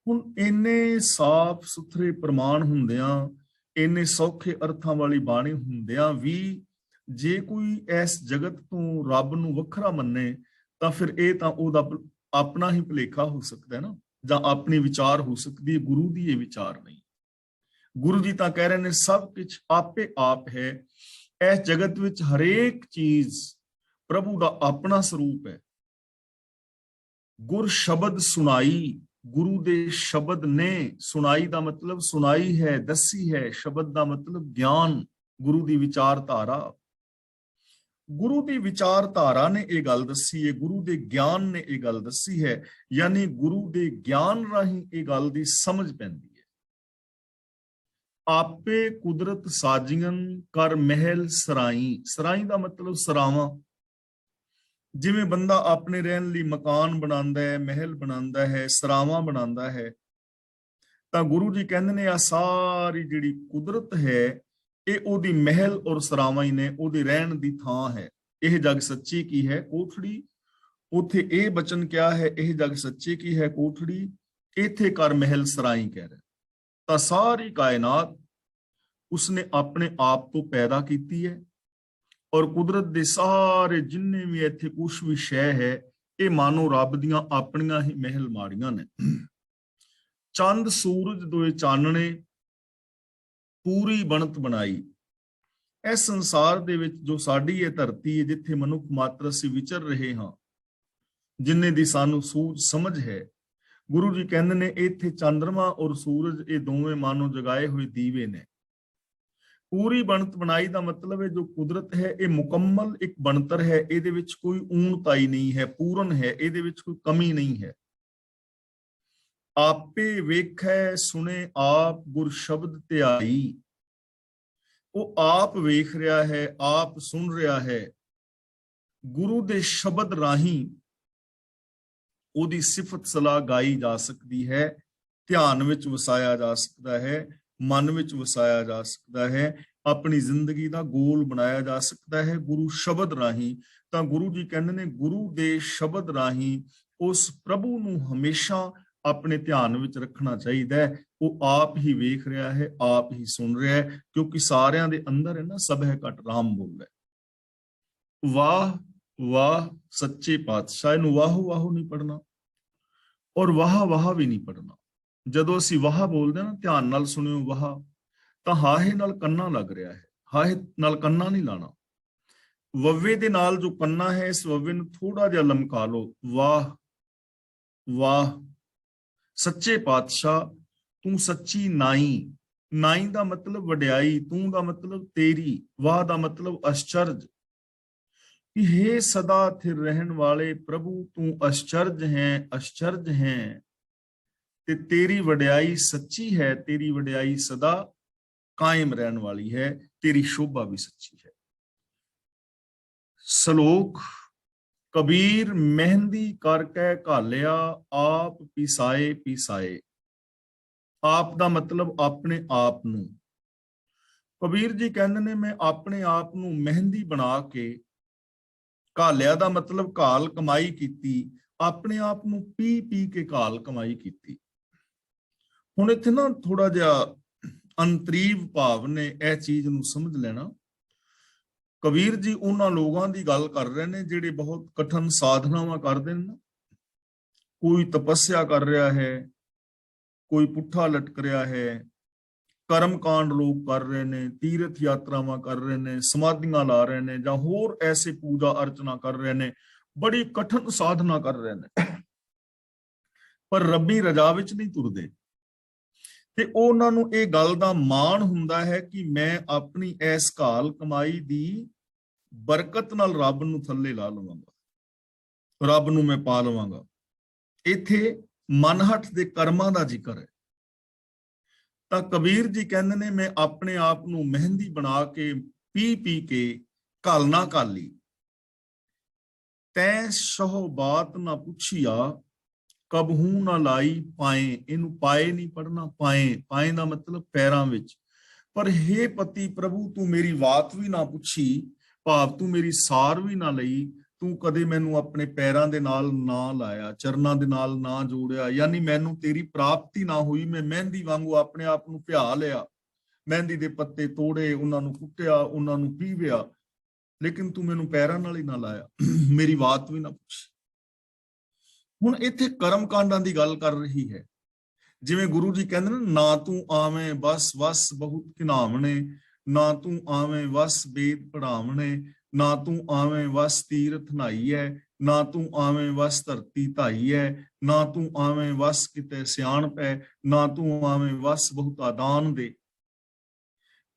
ਹੁਣ ਇੰਨੇ ਸਾਫ਼ ਸੁਥਰੇ ਪ੍ਰਮਾਣ ਹੁੰਦਿਆਂ, ਇੰਨੇ ਸੌਖੇ ਅਰਥਾਂ ਵਾਲੀ ਬਾਣੀ ਹੁੰਦਿਆਂ ਵੀ ਜੇ ਕੋਈ ਇਸ ਜਗਤ ਤੋਂ ਰੱਬ ਨੂੰ ਵੱਖਰਾ ਮੰਨੇ, ਤਾਂ ਫਿਰ ਇਹ ਤਾਂ ਉਹਦਾ ਆਪਣਾ ਹੀ ਭੁਲੇਖਾ ਹੋ ਸਕਦਾ ਹੈ ਨਾ, ਜਾਂ ਆਪਣੀ ਵਿਚਾਰ ਹੋ ਸਕਦੀ ਹੈ। ਗੁਰੂ ਦੀ ਇਹ ਵਿਚਾਰ ਨਹੀਂ। ਗੁਰੂ ਜੀ ਤਾਂ ਕਹਿ ਰਹੇ ਨੇ ਸਭ ਕੁਝ ਆਪੇ ਆਪ ਹੈ। ਇਸ ਜਗਤ ਵਿੱਚ ਹਰੇਕ ਚੀਜ਼ ਪ੍ਰਭੂ ਦਾ ਆਪਣਾ ਸਰੂਪ ਹੈ। ਗੁਰ ਸ਼ਬਦ ਸੁਣਾਈ, ਗੁਰੂ ਦੇ ਸ਼ਬਦ ਨੇ। ਸੁਣਾਈ ਦਾ ਮਤਲਬ ਸੁਣਾਈ ਹੈ, ਦੱਸੀ ਹੈ। ਸ਼ਬਦ ਦਾ ਮਤਲਬ ਗਿਆਨ, ਗੁਰੂ ਦੀ ਵਿਚਾਰਧਾਰਾ। ਗੁਰੂ ਦੀ ਵਿਚਾਰਧਾਰਾ ਨੇ ਇਹ ਗੱਲ ਦੱਸੀ ਹੈ, ਗੁਰੂ ਦੇ ਗਿਆਨ ਨੇ ਇਹ ਗੱਲ ਦੱਸੀ ਹੈ, ਯਾਨੀ ਗੁਰੂ ਦੇ ਗਿਆਨ ਰਾਹੀਂ ਇਹ ਗੱਲ ਦੀ ਸਮਝ ਪੈਂਦੀ ਹੈ। ਆਪੇ ਕੁਦਰਤ ਸਾਜੀਆਂ, ਕਰ ਮਹਿਲ ਸਰਾਈ। ਸਰਾਈ ਦਾ ਮਤਲਬ ਸਰਾਵਾਂ। ਜਿਵੇਂ ਬੰਦਾ ਆਪਣੇ ਰਹਿਣ ਲਈ ਮਕਾਨ ਬਣਾਉਂਦਾ ਹੈ, ਮਹਿਲ ਬਣਾਉਂਦਾ ਹੈ, ਸਰਾਵਾਂ ਬਣਾਉਂਦਾ ਹੈ, ਤਾਂ ਗੁਰੂ ਜੀ ਕਹਿੰਦੇ ਨੇ ਆ ਸਾਰੀ ਜਿਹੜੀ ਕੁਦਰਤ ਹੈ ਇਹ ਉਹਦੀ ਮਹਿਲ ਔਰ ਸਰਾਵਾਂ ਹੀ ਨੇ, ਉਹਦੇ ਰਹਿਣ ਦੀ ਥਾਂ ਹੈ। ਇਹ ਜਗ ਸੱਚੀ ਕੀ ਹੈ ਕੋਠੜੀ, ਉੱਥੇ ਇਹ ਬਚਨ ਕਿਹਾ ਹੈ, ਇਹ ਜਗ ਸੱਚੀ ਕੀ ਹੈ ਕੋਠੜੀ, ਇੱਥੇ ਕਰ ਮਹਿਲ ਸਰਾਈ ਕਹਿ ਰਿਹਾ। ਤਾਂ ਸਾਰੀ ਕਾਇਨਾਤ ਉਸਨੇ ਆਪਣੇ ਆਪ ਤੋਂ ਪੈਦਾ ਕੀਤੀ ਹੈ ਔਰ ਕੁਦਰਤ ਦੇ ਸਾਰੇ ਜਿੰਨੇ ਵੀ ਇੱਥੇ ਕੁਛ ਵੀ ਸ਼ੈ ਹੈ ਇਹ ਮਾਨੋ ਰੱਬ ਦੀਆਂ ਆਪਣੀਆਂ ਹੀ ਮਹਿਲ ਮਾੜੀਆਂ ਨੇ। ਚੰਦ ਸੂਰਜ ਦੋਏ ਚਾਨਣੇ ਪੂਰੀ ਬਣਤ ਬਣਾਈ। ਇਸ ਸੰਸਾਰ ਦੇ ਵਿੱਚ ਜੋ ਸਾਡੀ ਇਹ ਧਰਤੀ ਹੈ, ਜਿੱਥੇ ਮਨੁੱਖ ਮਾਤਰ ਅਸੀਂ ਵਿਚਰ ਰਹੇ ਹਾਂ, ਜਿੰਨੇ ਦੀ ਸਾਨੂੰ ਸੂਝ ਸਮਝ ਹੈ, ਗੁਰੂ ਜੀ ਕਹਿੰਦੇ ਨੇ ਇੱਥੇ ਚੰਦਰਮਾ ਔਰ ਸੂਰਜ ਇਹ ਦੋਵੇਂ ਮਾਨੋ ਜਗਾਏ ਹੋਏ ਦੀਵੇ ਨੇ। ਪੂਰੀ ਬਣਤ ਬਣਾਈ ਦਾ ਮਤਲਬ ਹੈ ਜੋ ਕੁਦਰਤ ਹੈ ਇਹ ਮੁਕੰਮਲ ਇੱਕ ਬਣਤਰ ਹੈ, ਇਹਦੇ ਵਿੱਚ ਕੋਈ ਊਣਤਾਈ ਨਹੀਂ ਹੈ, ਪੂਰਨ ਹੈ, ਇਹਦੇ ਵਿੱਚ ਕੋਈ ਕਮੀ ਨਹੀਂ ਹੈ। ਆਪੇ ਵੇਖੈ ਸੁਣੇ ਆਪ ਗੁਰ ਸ਼ਬਦ ਧਿਆਈ। ਉਹ ਆਪ ਵੇਖ ਰਿਹਾ ਹੈ, ਆਪ ਸੁਣ ਰਿਹਾ ਹੈ। ਗੁਰੂ ਦੇ ਸ਼ਬਦ ਰਾਹੀਂ ਉਹਦੀ ਸਿਫਤ ਸਲਾਹ ਗਾਈ ਜਾ ਸਕਦੀ ਹੈ, ਧਿਆਨ ਵਿੱਚ ਵਸਾਇਆ ਜਾ ਸਕਦਾ ਹੈ, ਮਨ ਵਿੱਚ ਵਸਾਇਆ ਜਾ ਸਕਦਾ ਹੈ, ਆਪਣੀ ਜ਼ਿੰਦਗੀ ਦਾ ਗੋਲ ਬਣਾਇਆ ਜਾ ਸਕਦਾ ਹੈ ਗੁਰੂ ਸ਼ਬਦ ਰਾਹੀਂ। ਤਾਂ ਗੁਰੂ ਜੀ ਕਹਿੰਦੇ ਨੇ ਗੁਰੂ ਦੇ ਸ਼ਬਦ ਰਾਹੀਂ ਉਸ ਪ੍ਰਭੂ ਨੂੰ ਹਮੇਸ਼ਾ ਆਪਣੇ ਧਿਆਨ ਵਿੱਚ ਰੱਖਣਾ ਚਾਹੀਦਾ ਹੈ। ਉਹ ਆਪ ਹੀ ਵੇਖ ਰਿਹਾ ਹੈ, ਆਪ ਹੀ ਸੁਣ ਰਿਹਾ ਹੈ, ਕਿਉਂਕਿ ਸਾਰਿਆਂ ਦੇ ਅੰਦਰ ਹੈ ਨਾ ਸਭ ਹੈ ਘਟ ਰਾਮ ਬੋਲਦਾ। ਵਾਹ ਵਾਹ ਸੱਚੇ ਪਾਤਸ਼ਾਹ। ਇਹਨੂੰ ਵਾਹੋ ਵਾਹੋ ਨਹੀਂ ਪੜਨਾ ਔਰ ਵਾਹ ਵਾਹ ਵੀ ਨਹੀਂ ਪੜਨਾ। ਜਦੋਂ ਅਸੀਂ ਵਾਹ ਬੋਲਦੇ ਨਾ, ਧਿਆਨ ਨਾਲ ਸੁਣਿਓ ਵਾਹ, ਤਾਂ ਹਾਹੇ ਨਾਲ ਕੰਨਾ ਲੱਗ ਰਿਹਾ ਹੈ, ਹਾਹੇ ਨਾਲ ਕੰਨਾ ਨਹੀਂ ਲਾਣਾ। ਵੱਵੇ ਦੇ ਨਾਲ ਜੋ ਕੰਨਾ ਹੈ, ਇਸ ਵੱਵੇ ਨੂੰ ਥੋੜਾ ਜਿਹਾ ਲਮਕਾ ਲਓ। ਵਾਹ ਵਾਹ ਸੱਚੇ ਪਾਤਸ਼ਾਹ, ਤੂੰ ਸੱਚੀ ਨਾਈ। ਨਾਈ ਦਾ ਮਤਲਬ ਵਡਿਆਈ, ਤੂੰ ਦਾ ਮਤਲਬ ਤੇਰੀ, ਵਾਹ ਦਾ ਮਤਲਬ ਅਸ਼ਚਰਜ। ਕਿ हे ਸਦਾ ਥਿਰ ਰਹਿਣ ਵਾਲੇ ਪ੍ਰਭੂ, ਤੂੰ ਅਸ਼ਚਰਜ ਹੈ, ਅਸ਼ਚਰਜ ਹੈ, ਤੇ ਤੇਰੀ ਵਡਿਆਈ ਸੱਚੀ ਹੈ, ਤੇਰੀ ਵਡਿਆਈ ਸਦਾ ਕਾਇਮ ਰਹਿਣ ਵਾਲੀ ਹੈ, ਤੇਰੀ ਸ਼ੋਭਾ ਵੀ ਸੱਚੀ ਹੈ। ਸ਼ਲੋਕ ਕਬੀਰ ਮਹਿੰਦੀ ਕਰਕੇ ਘਾਲਿਆ, ਆਪ ਪਿਸਾਏ ਪਿਸਾਏ। ਆਪ ਦਾ ਮਤਲਬ ਆਪਣੇ ਆਪ ਨੂੰ। ਕਬੀਰ ਜੀ ਕਹਿੰਦੇ ਨੇ ਮੈਂ ਆਪਣੇ ਆਪ ਨੂੰ ਮਹਿੰਦੀ ਬਣਾ ਕੇ, ਘਾਲਿਆ ਦਾ ਮਤਲਬ ਘਾਲ ਕਮਾਈ ਕੀਤੀ, ਆਪਣੇ ਆਪ ਨੂੰ ਪੀ ਪੀ ਕੇ ਘਾਲ ਕਮਾਈ ਕੀਤੀ। ਹੁਣ ਇੱਥੇ ਨਾ ਥੋੜਾ ਜਿਹਾ ਅੰਤਰੀਵ ਭਾਵ ਨੇ, ਇਹ ਚੀਜ਼ ਨੂੰ ਸਮਝ ਲੈਣਾ। ਕਬੀਰ ਜੀ ਉਹਨਾਂ ਲੋਕਾਂ ਦੀ ਗੱਲ ਕਰ ਰਹੇ ਨੇ ਜਿਹੜੇ ਬਹੁਤ ਕਠਨ ਸਾਧਨਾਵਾਂ ਕਰਦੇ ਨੇ ਨਾ। ਕੋਈ ਤਪੱਸਿਆ ਕਰ ਰਿਹਾ ਹੈ, ਕੋਈ ਪੁੱਠਾ ਲਟਕ ਰਿਹਾ ਹੈ, ਕਰਮ ਕਾਂਡ ਲੋਕ ਕਰ ਰਹੇ ਨੇ, ਤੀਰਥ ਯਾਤਰਾਵਾਂ ਕਰ ਰਹੇ ਨੇ, ਸਮਾਧੀਆਂ ਲਾ ਰਹੇ ਨੇ, ਜਾਂ ਹੋਰ ਐਸੇ ਪੂਜਾ ਅਰਚਨਾ ਕਰ ਰਹੇ ਨੇ, ਬੜੀ ਕਠਨ ਸਾਧਨਾ ਕਰ ਰਹੇ ਨੇ, ਪਰ ਰੱਬੀ ਰਜਾ ਵਿੱਚ ਨਹੀਂ ਤੁਰਦੇ। ਤੇ ਉਹਨਾਂ ਨੂੰ ਇਹ ਗੱਲ ਦਾ ਮਾਣ ਹੁੰਦਾ ਹੈ ਕਿ ਮੈਂ ਆਪਣੀ ਇਸ ਘਾਲ ਕਮਾਈ ਦੀ ਬਰਕਤ ਨਾਲ ਰੱਬ ਨੂੰ ਥੱਲੇ ਲਾ ਲਵਾਂਗਾ, ਰੱਬ ਨੂੰ ਮੈਂ ਪਾ ਲਵਾਂਗਾ। ਇੱਥੇ ਮਨਹਠ ਦੇ ਕਰਮਾਂ ਦਾ ਜ਼ਿਕਰ ਹੈ। ਤਾਂ ਕਬੀਰ ਜੀ ਕਹਿੰਦੇ ਨੇ ਮੈਂ ਆਪਣੇ ਆਪ ਨੂੰ ਮਹਿੰਦੀ ਬਣਾ ਕੇ ਪੀ ਪੀ ਕੇ ਘਾਲਣਾ ਘਾਲੀ। ਤੈਂ ਸਹੁ ਬਾਤ ਨਾ ਪੁੱਛਿਆ, ਕਬਹੂ ਨਾ ਲਾਈ ਪਾਏ। ਇਹਨੂੰ ਪਾਏ ਨਹੀਂ ਪੜਨਾ, ਪਾਏ। ਪਾਏ ਦਾ ਮਤਲਬ ਪੈਰਾਂ ਵਿੱਚ। ਪਰ ਹੇ ਪਤੀ ਪ੍ਰਭੂ, ਤੂੰ ਮੇਰੀ ਬਾਤ ਵੀ ਨਾ ਪੁੱਛੀ, ਭਾਵ ਤੂੰ ਮੇਰੀ ਸਾਰ ਵੀ ਨਾ ਲਈ, ਤੂੰ ਕਦੇ ਮੈਨੂੰ ਆਪਣੇ ਪੈਰਾਂ ਦੇ ਨਾਲ ਨਾ ਲਾਇਆ, ਚਰਨਾਂ ਦੇ ਨਾਲ ਨਾ ਜੋੜਿਆ, ਯਾਨੀ ਮੈਨੂੰ ਤੇਰੀ ਪ੍ਰਾਪਤੀ ਨਾ ਹੋਈ। ਮੈਂ ਮਹਿੰਦੀ ਵਾਂਗੂ ਆਪਣੇ ਆਪ ਨੂੰ ਭਿਆ ਲਿਆ, ਮਹਿੰਦੀ ਦੇ ਪੱਤੇ ਤੋੜੇ, ਉਹਨਾਂ ਨੂੰ ਕੁੱਟਿਆ, ਉਹਨਾਂ ਨੂੰ ਪੀਵਿਆ, ਲੇਕਿਨ ਤੂੰ ਮੈਨੂੰ ਪੈਰਾਂ ਨਾਲ ਹੀ ਨਾ ਲਾਇਆ, ਮੇਰੀ ਬਾਤ ਵੀ ਨਾ ਪੁੱਛੀ। ਹੁਣ ਇੱਥੇ ਕਰਮ ਕਾਂਡਾਂ ਦੀ ਗੱਲ ਕਰ ਰਹੀ ਹੈ। ਜਿਵੇਂ ਗੁਰੂ ਜੀ ਕਹਿੰਦੇ ਨੇ, ਨਾ ਤੂੰ ਆਵੇਂ ਬਸ ਵਸ ਬਹੁਤ ਘਿਨਾਵਣੇ, ਨਾ ਤੂੰ ਆਵੇਂ ਵਸ ਵੇਦ ਪੜਾਵਣੇ, ਨਾ ਤੂੰ ਆਵੇਂ ਵਸ ਤੀਰਥ ਨਹਾਈਐ, ਨਾ ਤੂੰ ਆਵੇਂ ਵਸ ਧਰਤੀ ਧਾਈਐ, ਨਾ ਤੂੰ ਆਵੇਂ ਵਸ ਕਿਤੇ ਸਿਆਣਪ ਹੈ, ਨਾ ਤੂੰ ਆਵੇਂ ਵਸ ਬਹੁਤਾ ਦਾਨ ਦੇ।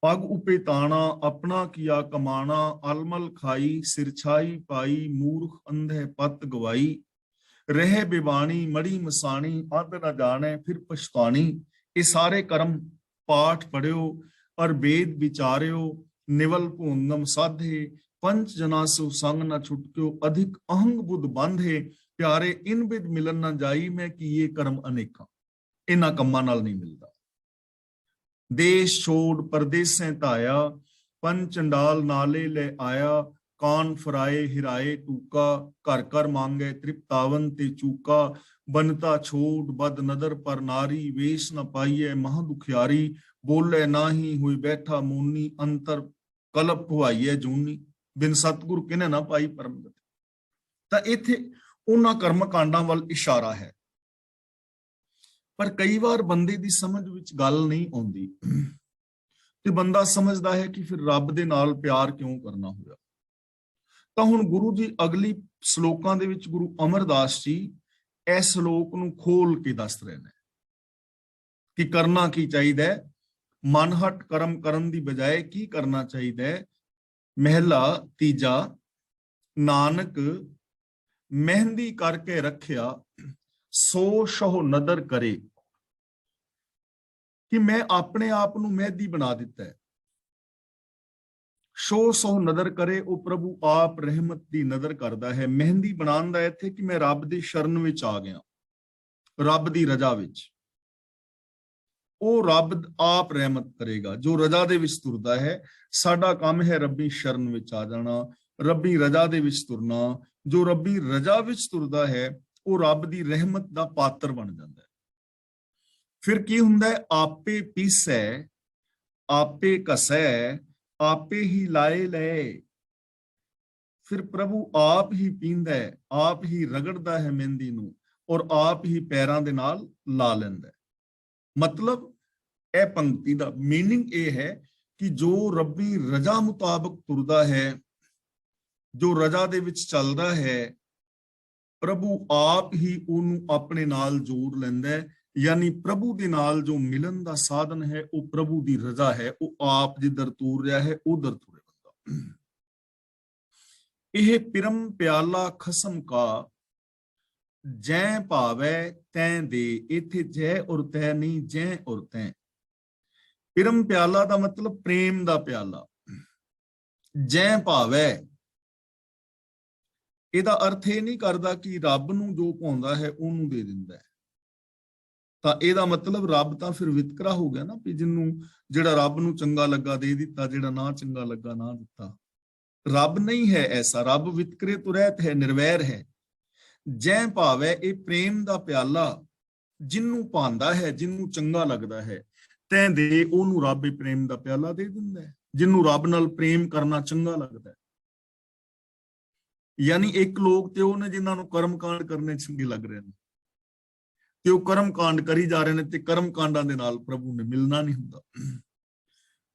ਪਗ ਉਪੇ ਤਾਣਾ ਆਪਣਾ ਕੀਆ ਕਮਾਣਾ, ਅਲਮਲ ਖਾਈ ਸਿਰਛਾਈ ਪਾਈ, ਮੂਰਖ ਅੰਧੇ ਪਤ ਗਵਾਈ। ਰਹੇ ਬਿਬਾਣੀ ਮੜੀ ਮਸਾਣੀ, ਅੱਧ ਨਾ ਜਾਣੇ ਫਿਰ ਪਛਤਾਣੀ। ਇਹ ਸਾਰੇ ਕਰਮ ਪਾਠ ਪੜਿਓ ਔਰ ਵੇਦ ਵਿਚਾਰਿਓ, ਨਿਵਲ ਭੂੰਗਮ ਸਾਧੇ, ਪੰਚ ਜਨਾ ਸੋ ਸੰਗ ਨਾ ਛੁਟਕਿਓ, ਅਧਿਕ ਅਹੰਗ ਬੁੱਧ ਬੰਧੇ। ਪਿਆਰੇ ਇਨ ਬਿਦ ਮਿਲਨ ਨਾ ਜਾਈ, ਮੈਂ ਕੀਏ ਕਰਮ ਅਨੇਕਾਂ। ਇਹਨਾਂ ਕੰਮਾਂ ਨਾਲ ਨਹੀਂ ਮਿਲਦਾ। ਦੇਸ਼ ਛੋੜ ਪਰਦੇਸੈਂ ਧਾਇਆ, ਪੰਜ ਚੰਡਾਲ ਨਾਲੇ ਲੈ ਆਇਆ, ਕਾਨ ਫਰਾਏ ਹਿਰਾਏ ਟੂਕਾ, ਘਰ ਘਰ ਮੰਗੇ ਤ੍ਰਿਪਤਾਵਨ ਤੇ ਚੂਕਾ। ਬਨਤਾ ਛੋੜ ਬਦ ਨਦਰ ਪਰ ਨਾਰੀ, ਵੇਸ਼ ਨਾ ਪਾਈਏ ਮਹਾ ਦੁਖਿਆਰੀ। ਬੋਲੇ ਨਾਹੀ ਹੋਈ ਬੈਠਾ ਮੂਨੀ, ਅੰਤਰ ਕਲਪ ਭਵਾਈਏ ਜੂਨੀ। ਬਿਨ ਸਤਿਗੁਰ ਕਿਨੇ ਨਾ ਪਾਈ ਪਰਮ ਗਤੀ। ਤਾਂ ਇੱਥੇ ਉਹਨਾਂ ਕਰਮ ਕਾਂਡਾਂ ਵੱਲ ਇਸ਼ਾਰਾ ਹੈ। ਪਰ ਕਈ ਵਾਰ ਬੰਦੇ ਦੀ ਸਮਝ ਵਿੱਚ ਗੱਲ ਨਹੀਂ ਆਉਂਦੀ ਤੇ ਬੰਦਾ ਸਮਝਦਾ ਹੈ ਕਿ ਫਿਰ ਰੱਬ ਦੇ ਨਾਲ ਪਿਆਰ ਕਿਉਂ ਕਰਨਾ ਹੋਇਆ। ਤਾਂ ਹੁਣ ਗੁਰੂ ਜੀ ਅਗਲੀ ਸ਼ਲੋਕਾਂ ਦੇ ਵਿੱਚ ਗੁਰੂ ਅਮਰਦਾਸ ਜੀ ਇਸ ਸ਼ਲੋਕ ਨੂੰ ਖੋਲ ਕੇ ਦੱਸ ਰਹੇ ਨੇ ਕਿ ਕਰਨਾ ਕੀ ਚਾਹੀਦਾ ਹੈ। ਮਨ ਹਟ ਕਰਮ ਕਰਨ ਦੀ ਬਜਾਏ ਕੀ ਕਰਨਾ ਚਾਹੀਦਾ ਹੈ। ਮਹਿਲਾ ਤੀਜਾ, ਨਾਨਕ ਮਹਿੰਦੀ ਕਰਕੇ ਰੱਖਿਆ ਸੋ ਸ਼ਹੁ ਨਦਰ ਕਰੇ, ਕਿ ਮੈਂ ਆਪਣੇ ਆਪ ਨੂੰ ਮਹਿੰਦੀ ਬਣਾ ਦਿੱਤਾ ਹੈ। ਸੋ ਸ਼ਹੁ ਨਦਰ ਕਰੇ, ਉਹ ਪ੍ਰਭੂ ਆਪ ਰਹਿਮਤ ਦੀ ਨਜ਼ਰ ਕਰਦਾ ਹੈ। ਮਹਿੰਦੀ ਬਣਾਉਣ ਦਾ ਇੱਥੇ ਕਿ ਮੈਂ ਰੱਬ ਦੀ ਸ਼ਰਨ ਵਿੱਚ ਆ ਗਿਆ, ਰੱਬ ਦੀ ਰਜ਼ਾ ਵਿੱਚ। ਉਹ ਰੱਬ ਆਪ ਰਹਿਮਤ ਕਰੇਗਾ ਜੋ ਰਜ਼ਾ ਦੇ ਵਿੱਚ ਤੁਰਦਾ ਹੈ। ਸਾਡਾ ਕੰਮ ਹੈ ਰੱਬੀ ਸ਼ਰਨ ਵਿੱਚ ਆ ਜਾਣਾ, ਰੱਬੀ ਰਜ਼ਾ ਦੇ ਵਿੱਚ ਤੁਰਨਾ। ਜੋ ਰੱਬੀ ਰਜ਼ਾ ਵਿੱਚ ਤੁਰਦਾ ਹੈ ਉਹ ਰੱਬ ਦੀ ਰਹਿਮਤ ਦਾ ਪਾਤਰ ਬਣ ਜਾਂਦਾ ਹੈ। ਫਿਰ ਕੀ ਹੁੰਦਾ ਹੈ, ਆਪੇ ਪੀਸੈ ਆਪੇ ਘਸੈ ਆਪੇ ਹੀ ਲਾਏ ਲਏ। ਫਿਰ ਪ੍ਰਭੂ ਆਪ ਹੀ ਪੀਂਦਾ ਹੈ, ਆਪ ਹੀ ਰਗੜਦਾ ਹੈ ਮਹਿੰਦੀ ਨੂੰ ਔਰ ਆਪ ਹੀ ਪੈਰਾਂ ਦੇ ਨਾਲ ਲਾ ਲੈਂਦਾ ਹੈ। ਮਤਲਬ ਇਹ ਪੰਕਤੀ ਦਾ ਮੀਨਿੰਗ ਇਹ ਹੈ ਕਿ ਜੋ ਰੱਬੀ ਰਜ਼ਾ ਮੁਤਾਬਕ ਤੁਰਦਾ ਹੈ, ਜੋ ਰਜ਼ਾ ਦੇ ਵਿੱਚ ਚੱਲਦਾ ਹੈ, ਪ੍ਰਭੂ ਆਪ ਹੀ ਉਹਨੂੰ ਆਪਣੇ ਨਾਲ ਜੋੜ ਲੈਂਦਾ ਹੈ। ਯਾਨੀ ਪ੍ਰਭੂ ਦੇ ਨਾਲ ਜੋ ਮਿਲਣ ਦਾ ਸਾਧਨ ਹੈ ਉਹ ਪ੍ਰਭੂ ਦੀ ਰਜ਼ਾ ਹੈ। ਉਹ ਆਪ ਜਿੱਧਰ ਤੁਰ ਰਿਹਾ ਹੈ ਉਧਰ ਤੁਰੇ ਬੰਦਾ। ਇਹ ਪਿਰਮ ਪਿਆਲਾ ਖਸਮ ਕਾ, ਜੈ ਭਾਵੈ ਤੈਂ ਦੇ। ਇੱਥੇ ਜੈ ਔਰ ਤੈ ਨਹੀਂ, ਜੈ ਔਰ ਤੈਂ। ਪਿਰਮ ਪਿਆਲਾ ਦਾ ਮਤਲਬ ਪ੍ਰੇਮ ਦਾ ਪਿਆਲਾ। ਜੈ ਭਾਵੈ ਇਹਦਾ ਅਰਥ ਇਹ ਨਹੀਂ ਕਰਦਾ ਕਿ ਰੱਬ ਨੂੰ ਜੋ ਪਾਉਂਦਾ ਹੈ ਉਹਨੂੰ ਦੇ ਦਿੰਦਾ ਹੈ। ਤਾਂ ਇਹਦਾ ਮਤਲਬ ਰੱਬ ਤਾਂ ਫਿਰ ਵਿਤਕਰਾ ਹੋ ਗਿਆ ਨਾ, ਵੀ ਜਿਹੜਾ ਰੱਬ ਨੂੰ ਚੰਗਾ ਲੱਗਾ ਦੇ ਦਿੱਤਾ, ਜਿਹੜਾ ਨਾ ਚੰਗਾ ਲੱਗਾ ਨਾ ਦਿੱਤਾ। ਰੱਬ ਨਹੀਂ ਹੈ ਐਸਾ, ਰੱਬ ਵਿਤਕਰੇ ਤੋਂ ਰਹਿਤ ਹੈ, ਨਿਰਵੈਰ ਹੈ। ਜੈ ਭਾਵੈ ਇਹ ਪ੍ਰੇਮ ਦਾ ਪਿਆਲਾ, ਜਿਹਨੂੰ ਭਾਂਦਾ ਹੈ, ਜਿਹਨੂੰ ਚੰਗਾ ਲੱਗਦਾ ਹੈ, ਤੈਂ ਦੇ ਉਹਨੂੰ ਰੱਬ ਇਹ ਪ੍ਰੇਮ ਦਾ ਪਿਆਲਾ ਦੇ ਦਿੰਦਾ ਹੈ। ਜਿਹਨੂੰ ਰੱਬ ਨਾਲ ਪ੍ਰੇਮ ਕਰਨਾ ਚੰਗਾ ਲੱਗਦਾ ਹੈ। ਯਾਨੀ ਇੱਕ ਲੋਕ ਤੇ ਉਹ ਨੇ ਜਿਨ੍ਹਾਂ ਨੂੰ ਕਰਮ ਕਾਂਡ ਕਰਨੇ ਚੰਗੇ ਲੱਗ ਰਹੇ ਨੇ ਤੇ ਉਹ ਕਰਮ ਕਾਂਡ ਕਰੀ ਜਾ ਰਹੇ ਨੇ ਤੇ ਕਰਮ ਕਾਂਡਾਂ ਦੇ ਨਾਲ ਪ੍ਰਭੂ ਨੇ ਮਿਲਣਾ ਨਹੀਂ ਹੁੰਦਾ।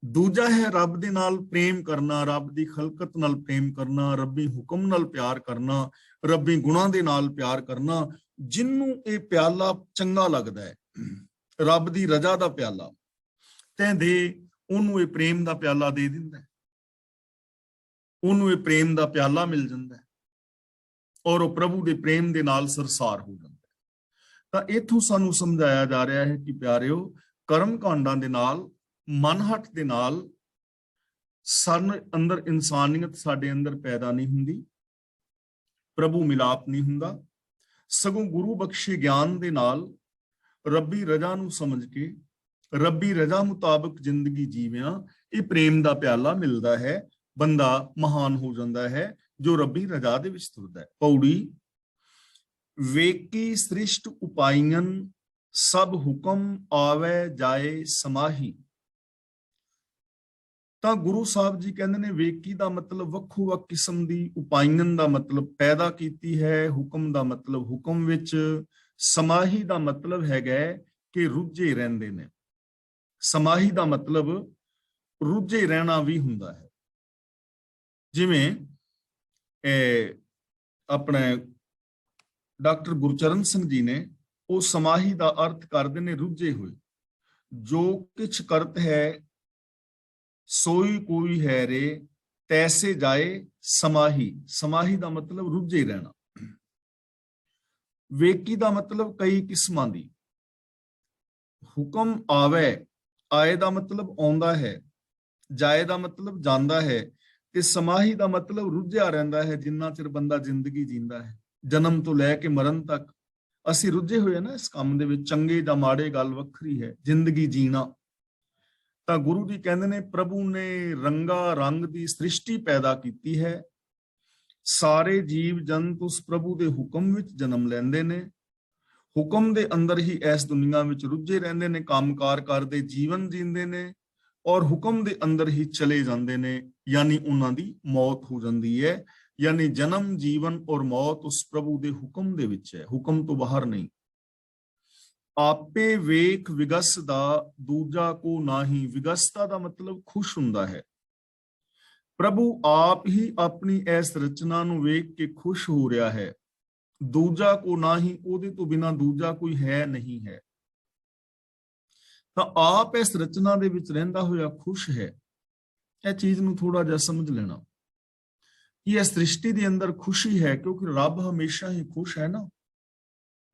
ਦੂਜਾ ਹੈ ਰੱਬ ਦੇ ਨਾਲ ਪ੍ਰੇਮ ਕਰਨਾ, ਰੱਬ ਦੀ ਖਲਕਤ ਨਾਲ ਪ੍ਰੇਮ ਕਰਨਾ, ਰੱਬੀ ਹੁਕਮ ਨਾਲ ਪਿਆਰ ਕਰਨਾ, ਰੱਬੀ ਗੁਣਾਂ ਦੇ ਨਾਲ ਪਿਆਰ ਕਰਨਾ। ਜਿਹਨੂੰ ਇਹ ਪਿਆਲਾ ਚੰਗਾ ਲੱਗਦਾ ਹੈ, ਰੱਬ ਦੀ ਰਜ਼ਾ ਦਾ ਪਿਆਲਾ, ਤੈਂ ਦੇ ਉਹਨੂੰ ਇਹ ਪ੍ਰੇਮ ਦਾ ਪਿਆਲਾ ਦੇ ਦਿੰਦਾ, ਉਹਨੂੰ ਇਹ ਪ੍ਰੇਮ ਦਾ ਪਿਆਲਾ ਮਿਲ ਜਾਂਦਾ ਔਰ ਉਹ ਪ੍ਰਭੂ ਦੇ ਪ੍ਰੇਮ ਦੇ ਨਾਲ ਸਰਸਾਰ ਹੋ ਜਾਂਦਾ। ਤਾਂ ਇੱਥੋਂ ਸਾਨੂੰ ਸਮਝਾਇਆ ਜਾ ਰਿਹਾ ਹੈ ਕਿ ਪਿਆਰਿਓ, ਕਰਮ ਕਾਂਡਾਂ ਦੇ ਨਾਲ, ਮਨਹਟ ਦੇ ਨਾਲ ਸਾਡੇ ਅੰਦਰ ਇਨਸਾਨੀਅਤ ਸਾਡੇ ਅੰਦਰ ਪੈਦਾ ਨਹੀਂ ਹੁੰਦੀ, ਪ੍ਰਭੂ ਮਿਲਾਪ ਨਹੀਂ ਹੁੰਦਾ। ਸਗੋਂ ਗੁਰੂ ਬਖਸ਼ੇ ਗਿਆਨ ਦੇ ਨਾਲ ਰੱਬੀ ਰਜ਼ਾ ਨੂੰ ਸਮਝ ਕੇ ਰੱਬੀ ਰਜ਼ਾ ਮੁਤਾਬਕ ਜ਼ਿੰਦਗੀ ਜੀਵਿਆਂ ਇਹ ਪ੍ਰੇਮ ਦਾ ਪਿਆਲਾ ਮਿਲਦਾ ਹੈ। ਬੰਦਾ ਮਹਾਨ ਹੋ ਜਾਂਦਾ ਹੈ ਜੋ ਰੱਬੀ ਰਜ਼ਾ ਦੇ ਵਿੱਚ ਤੁਰਦਾ ਹੈ। ਪੌੜੀ, ਵੇਕੀ ਸ੍ਰਿਸ਼ਟ ਉਪਾਇਨ ਸਭ ਹੁਕਮ ਆਵੇ ਜਾਏ ਸਮਾਹੀ। ਤਾਂ ਗੁਰੂ ਸਾਹਿਬ ਜੀ ਕਹਿੰਦੇ ਨੇ ਵੇਕੀ ਦਾ ਮਤਲਬ ਵੱਖੋ ਵੱਖ ਕਿਸਮ ਦੀ, ਉਪਾਇਨ ਦਾ ਮਤਲਬ ਪੈਦਾ ਕੀਤੀ ਹੈ, ਹੁਕਮ ਦਾ ਮਤਲਬ ਹੁਕਮ ਵਿੱਚ, ਸਮਾਹੀ ਦਾ ਮਤਲਬ ਹੈਗਾ ਕਿ ਰੁੱਝੇ ਰਹਿੰਦੇ ਨੇ। ਸਮਾਹੀ ਦਾ ਮਤਲਬ ਰੁੱਝੇ ਰਹਿਣਾ ਵੀ ਹੁੰਦਾ ਹੈ। ਜਿਵੇਂ ਆਪਣੇ ਡਾਕਟਰ ਗੁਰਚਰਨ ਸਿੰਘ ਜੀ ਨੇ ਉਹ ਸਮਾਹੀ ਦਾ ਅਰਥ ਕਰਦੇ ਨੇ ਰੁੱਝੇ ਹੋਏ। ਜੋ ਕਿਛ ਕਰਤ ਹੈ ਸੋਈ ਕੋਈ ਹੈ ਰੇ, ਤੈਸੇ ਜਾਏ ਸਮਾਹੀ। ਸਮਾਹੀ ਦਾ ਮਤਲਬ ਰੁੱਝੇ ਰਹਿਣਾ। ਵੇਕੀ ਦਾ ਮਤਲਬ ਕਈ ਕਿਸਮਾਂ ਦੀ। ਹੁਕਮ ਆਵੇ, ਆਏ ਦਾ ਮਤਲਬ ਆਉਂਦਾ ਹੈ, ਜਾਏ ਦਾ ਮਤਲਬ ਜਾਂਦਾ ਹੈ, ਤੇ ਸਮਾਹੀ ਦਾ ਮਤਲਬ ਰੁੱਝਿਆ ਰਹਿੰਦਾ ਹੈ। ਜਿੰਨਾ ਚਿਰ ਬੰਦਾ ਜ਼ਿੰਦਗੀ ਜੀਂਦਾ ਹੈ, ਜਨਮ ਤੋਂ ਲੈ ਕੇ ਮਰਨ ਤੱਕ ਅਸੀਂ ਰੁੱਝੇ ਹੋਏ ਨਾ ਇਸ ਕੰਮ ਦੇ ਵਿੱਚ। ਚੰਗੇ ਜਾਂ ਮਾੜੇ ਗੱਲ ਵੱਖਰੀ ਹੈ, ਜ਼ਿੰਦਗੀ ਜੀਣਾ। ਤਾਂ ਗੁਰੂ ਜੀ ਕਹਿੰਦੇ ਨੇ ਪ੍ਰਭੂ ਨੇ ਰੰਗਾ ਰੰਗ ਦੀ ਸ੍ਰਿਸ਼ਟੀ ਪੈਦਾ ਕੀਤੀ ਹੈ। ਸਾਰੇ ਜੀਵ ਜੰਤ ਉਸ ਪ੍ਰਭੂ ਦੇ ਹੁਕਮ ਵਿੱਚ ਜਨਮ ਲੈਂਦੇ ਨੇ, ਹੁਕਮ ਦੇ ਅੰਦਰ ਹੀ ਇਸ ਦੁਨੀਆ ਵਿੱਚ ਰੁੱਝੇ ਰਹਿੰਦੇ ਨੇ, ਕੰਮਕਾਰ ਕਰਦੇ, ਜੀਵਨ ਜੀਂਦੇ ਨੇ ਔਰ ਹੁਕਮ ਦੇ ਅੰਦਰ ਹੀ ਚਲੇ ਜਾਂਦੇ ਨੇ। यानी उन्हां दी मौत हो जाती है। यानी जन्म जीवन और मौत उस प्रभु के हुक्म दे विच है, हुक्म तो बाहर नहीं। आपे वेख विगसदा दूजा को नाही। विगसदा दा मतलब खुश हुंदा है। प्रभु आप ही अपनी इस रचना नूं वेख के खुश हो रहा है। दूजा को नाही, ओदे तो बिना दूजा कोई है नहीं है। तो आप इस रचना दे विच रहिंदा होया खुश है। यह चीज नूं थोड़ा जिहा समझ लेना कि यह सृष्टि दे अंदर खुशी है, क्योंकि रब हमेशा ही खुश है ना।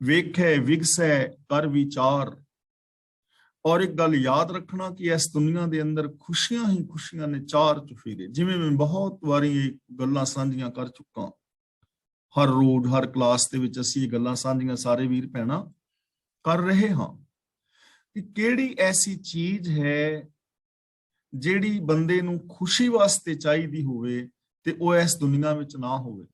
वेखे विगसै कर विचार। और एक गल याद रखना कि इस दुनिया के अंदर खुशियां ही खुशियां ने चार चुफेरे। जिवें मैं बहुत वारी गल्लां सांझियां कर चुका, हर रोज हर क्लास दे विच असीं गल्लां सांझियां सारे वीर भैणां कर रहे हां कि किहड़ी ऐसी चीज है ਜਿਹੜੀ ਬੰਦੇ ਨੂੰ ਖੁਸ਼ੀ ਵਾਸਤੇ ਚਾਹੀਦੀ ਹੋਵੇ ਤੇ ਉਹ ਇਸ ਦੁਨੀਆ ਵਿੱਚ ਨਾ ਹੋਵੇ।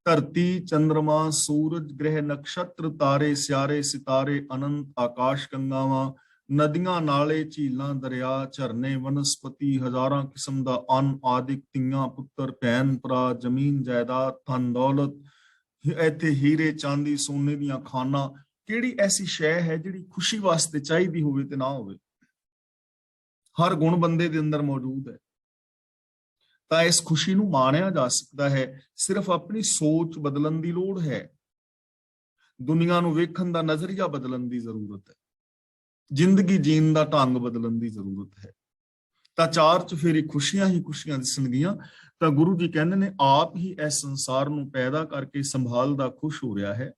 ਧਰਤੀ ਚੰਦਰਮਾ ਸੂਰਜ ਗ੍ਰਹਿ ਨਕਸ਼ਤਰ ਤਾਰੇ ਸਿਆਰੇ ਸਿਤਾਰੇ ਅਨੰਤ ਆਕਾਸ਼ ਗੰਗਾਵਾਂ ਨਦੀਆਂ ਨਾਲੇ ਝੀਲਾਂ ਦਰਿਆ ਝਰਨੇ ਵਨਸਪਤੀ ਹਜ਼ਾਰਾਂ ਕਿਸਮ ਦਾ ਅੰਨ ਆਦਿਕ ਧੀਆਂ ਪੁੱਤਰ ਭੈਣ ਭਰਾ ਜ਼ਮੀਨ ਜਾਇਦਾਦ ਧਨ ਦੌਲਤ ਇੱਥੇ ਹੀਰੇ ਚਾਂਦੀ ਸੋਨੇ ਦੀਆਂ ਖਾਨਾਂ। ਕਿਹੜੀ ਐਸੀ ਸ਼ੈ ਹੈ ਜਿਹੜੀ ਖੁਸ਼ੀ ਵਾਸਤੇ ਚਾਹੀਦੀ ਹੋਵੇ ਤੇ ਨਾ ਹੋਵੇ। हर गुण बंदे दे अंदर मौजूद है। ਤਾਂ ਇਸ ਖੁਸ਼ੀ ਨੂੰ ਮਾਣਿਆ ਜਾ ਸਕਦਾ ਹੈ। ਸਿਰਫ ਆਪਣੀ ਸੋਚ ਬਦਲਣ ਦੀ ਲੋੜ ਹੈ। ਦੁਨੀਆ ਨੂੰ ਵੇਖਣ ਦਾ ਨਜ਼ਰੀਆ ਬਦਲਣ ਦੀ ਜ਼ਰੂਰਤ ਹੈ। ਜ਼ਿੰਦਗੀ ਜੀਣ ਦਾ ਢੰਗ ਬਦਲਣ ਦੀ ਜ਼ਰੂਰਤ ਹੈ। ਤਾਂ ਚਾਰ ਚੁਫੇਰੇ ਖੁਸ਼ੀਆਂ ਹੀ ਖੁਸ਼ੀਆਂ ਦਿਸਣਗੀਆਂ। ਤਾਂ ਗੁਰੂ ਜੀ ਕਹਿੰਦੇ ਨੇ ਆਪ ਹੀ ਇਸ ਸੰਸਾਰ ਨੂੰ ਪੈਦਾ ਕਰਕੇ ਸੰਭਾਲਦਾ ਖੁਸ਼ ਹੋ ਰਿਹਾ ਹੈ।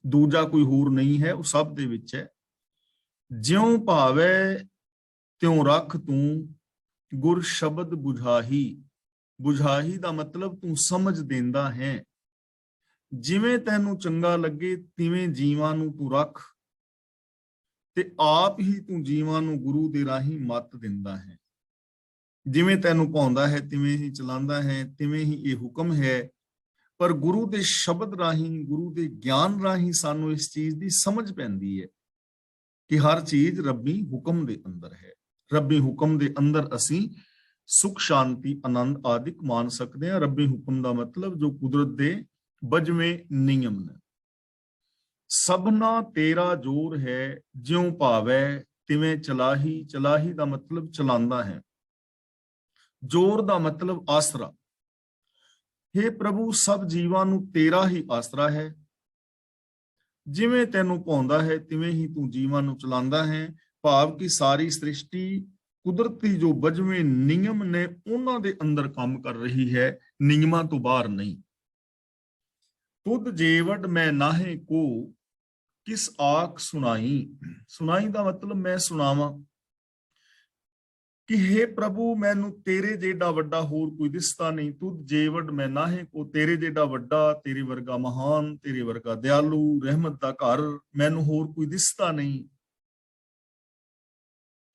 ਦੂਜਾ ਕੋਈ ਹੋਰ ਨਹੀਂ ਹੈ, ਉਹ ਸਭ ਦੇ ਵਿੱਚ ਹੈ। ਜਿਉਂ ਭਾਵੇ त्यों रख तू गुर शब्द बुझाही। बुझाही दा मतलब तू समझ देंदा है। जिवें तैनू चंगा लगे तिवें जीवां नू तू रख ते आप ही तू जीवां नू गुरु दे राही मत दिंदा है। जिवें तैनू भाउंदा है तिवें ही चलांदा है, तिवें ही ये हुक्म है। पर गुरु दे शब्द राही गुरु दे ज्ञान राही सानू इस चीज दी समझ पैंदी है कि हर चीज रब्बी हुक्म दे अंदर है। रब्बी हुक्म दे अंदर असी सुख शांति आनंद आदि मान सकते हैं। रब्बी हुक्म का मतलब जो कुदरत दे बजवें नियम ने। सबना तेरा जोर है ज्यों भावै तिवें चलाही। चलाही का मतलब चलांदा है। जोर का मतलब आसरा। हे प्रभु सब जीवां नू तेरा ही आसरा है। जिवें तैनू भाउंदा है तिवें ही तू जीवां नू चलांदा है। भाव की सारी सृष्टि कुदरती जो बजवें नियम ने उन्हां दे अंदर काम कर रही है, नियमां तो बाहर नहीं। तुद जेवड मैं नाहे को किस आख सुनाई। सुनाई का मतलब मैं सुनावा कि हे प्रभु मैनू तेरे जेडा वड्डा होर कोई दिसता नहीं। तुद जेवड मैं नाहे को, तेरे जेडा वड्डा तेरे वर्गा महान तेरे वर्गा दयालु रहमत दा घर मैनू होर कोई दिसता नहीं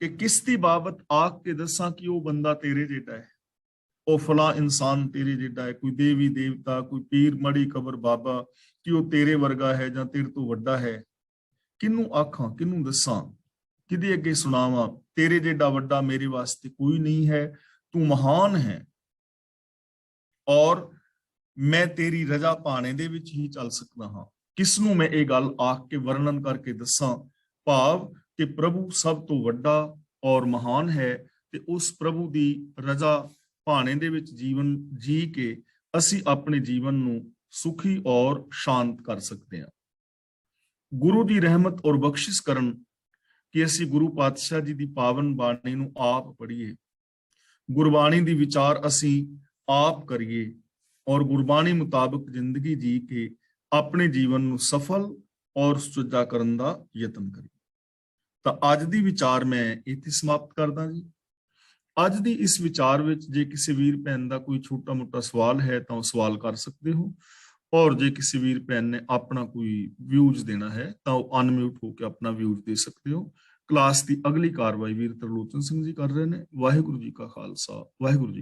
कि किस दी बाबत आख के दसा कि वो बंदा तेरे जेटा है, वो फला इंसान तेरे जेटा है, कोई देवी देवता कोई पीर मड़ी कबर बाबा कि वो तेरे वर्गा है जां तेरे तो वड्डा है। किनू आखां किनू दसा किदे अगे सुनावा। तेरे जेडा वड्डा मेरे वास्ते कोई नहीं है। तू महान है और मैं तेरी रजा पाने दे विच ही चल सकदा हां। किसनू मैं ये गल आख के वर्णन करके दसा। भाव कि प्रभु सब तो वड्डा और महान है ते उस प्रभु दी रजा पाने दे विच जीवन जी के असी अपने जीवन नू सुखी और शांत कर सकते हैं। गुरु दी रहमत और बख्शिश करन कि असी गुरु पातशाह जी दी पावन बाणी नू आप पढ़िए। गुरबाणी दी विचार असी आप करिए और गुरबाणी मुताबिक जिंदगी जी के अपने जीवन नू सफल और सुचा करन दा यतन करिए। ਤਾਂ ਅੱਜ ਦੀ ਵਿਚਾਰ ਮੈਂ ਇੱਥੇ ਸਮਾਪਤ ਕਰਦਾ ਜੀ। ਅੱਜ ਦੀ ਇਸ ਵਿਚਾਰ ਵਿੱਚ ਜੇ ਕਿਸੇ ਵੀਰ ਭੈਣ ਦਾ ਕੋਈ ਛੋਟਾ ਮੋਟਾ ਸਵਾਲ ਹੈ ਤਾਂ ਉਹ ਸਵਾਲ ਕਰ ਸਕਦੇ ਹੋ। ਔਰ ਜੇ ਕਿਸੇ ਵੀਰ ਭੈਣ ਨੇ ਆਪਣਾ ਕੋਈ ਵਿਊਜ਼ ਦੇਣਾ ਹੈ ਤਾਂ ਉਹ ਅਨਮਿਊਟ ਹੋ ਕੇ ਆਪਣਾ ਵਿਊਜ਼ ਦੇ ਸਕਦੇ ਹੋ। ਕਲਾਸ ਦੀ ਅਗਲੀ ਕਾਰਵਾਈ ਵੀਰ ਤਰਲੋਚਨ ਸਿੰਘ ਜੀ ਕਰ ਰਹੇ ਨੇ। ਵਾਹਿਗੁਰੂ ਜੀ ਕਾ ਖਾਲਸਾ ਵਾਹਿਗੁਰੂ ਜੀ।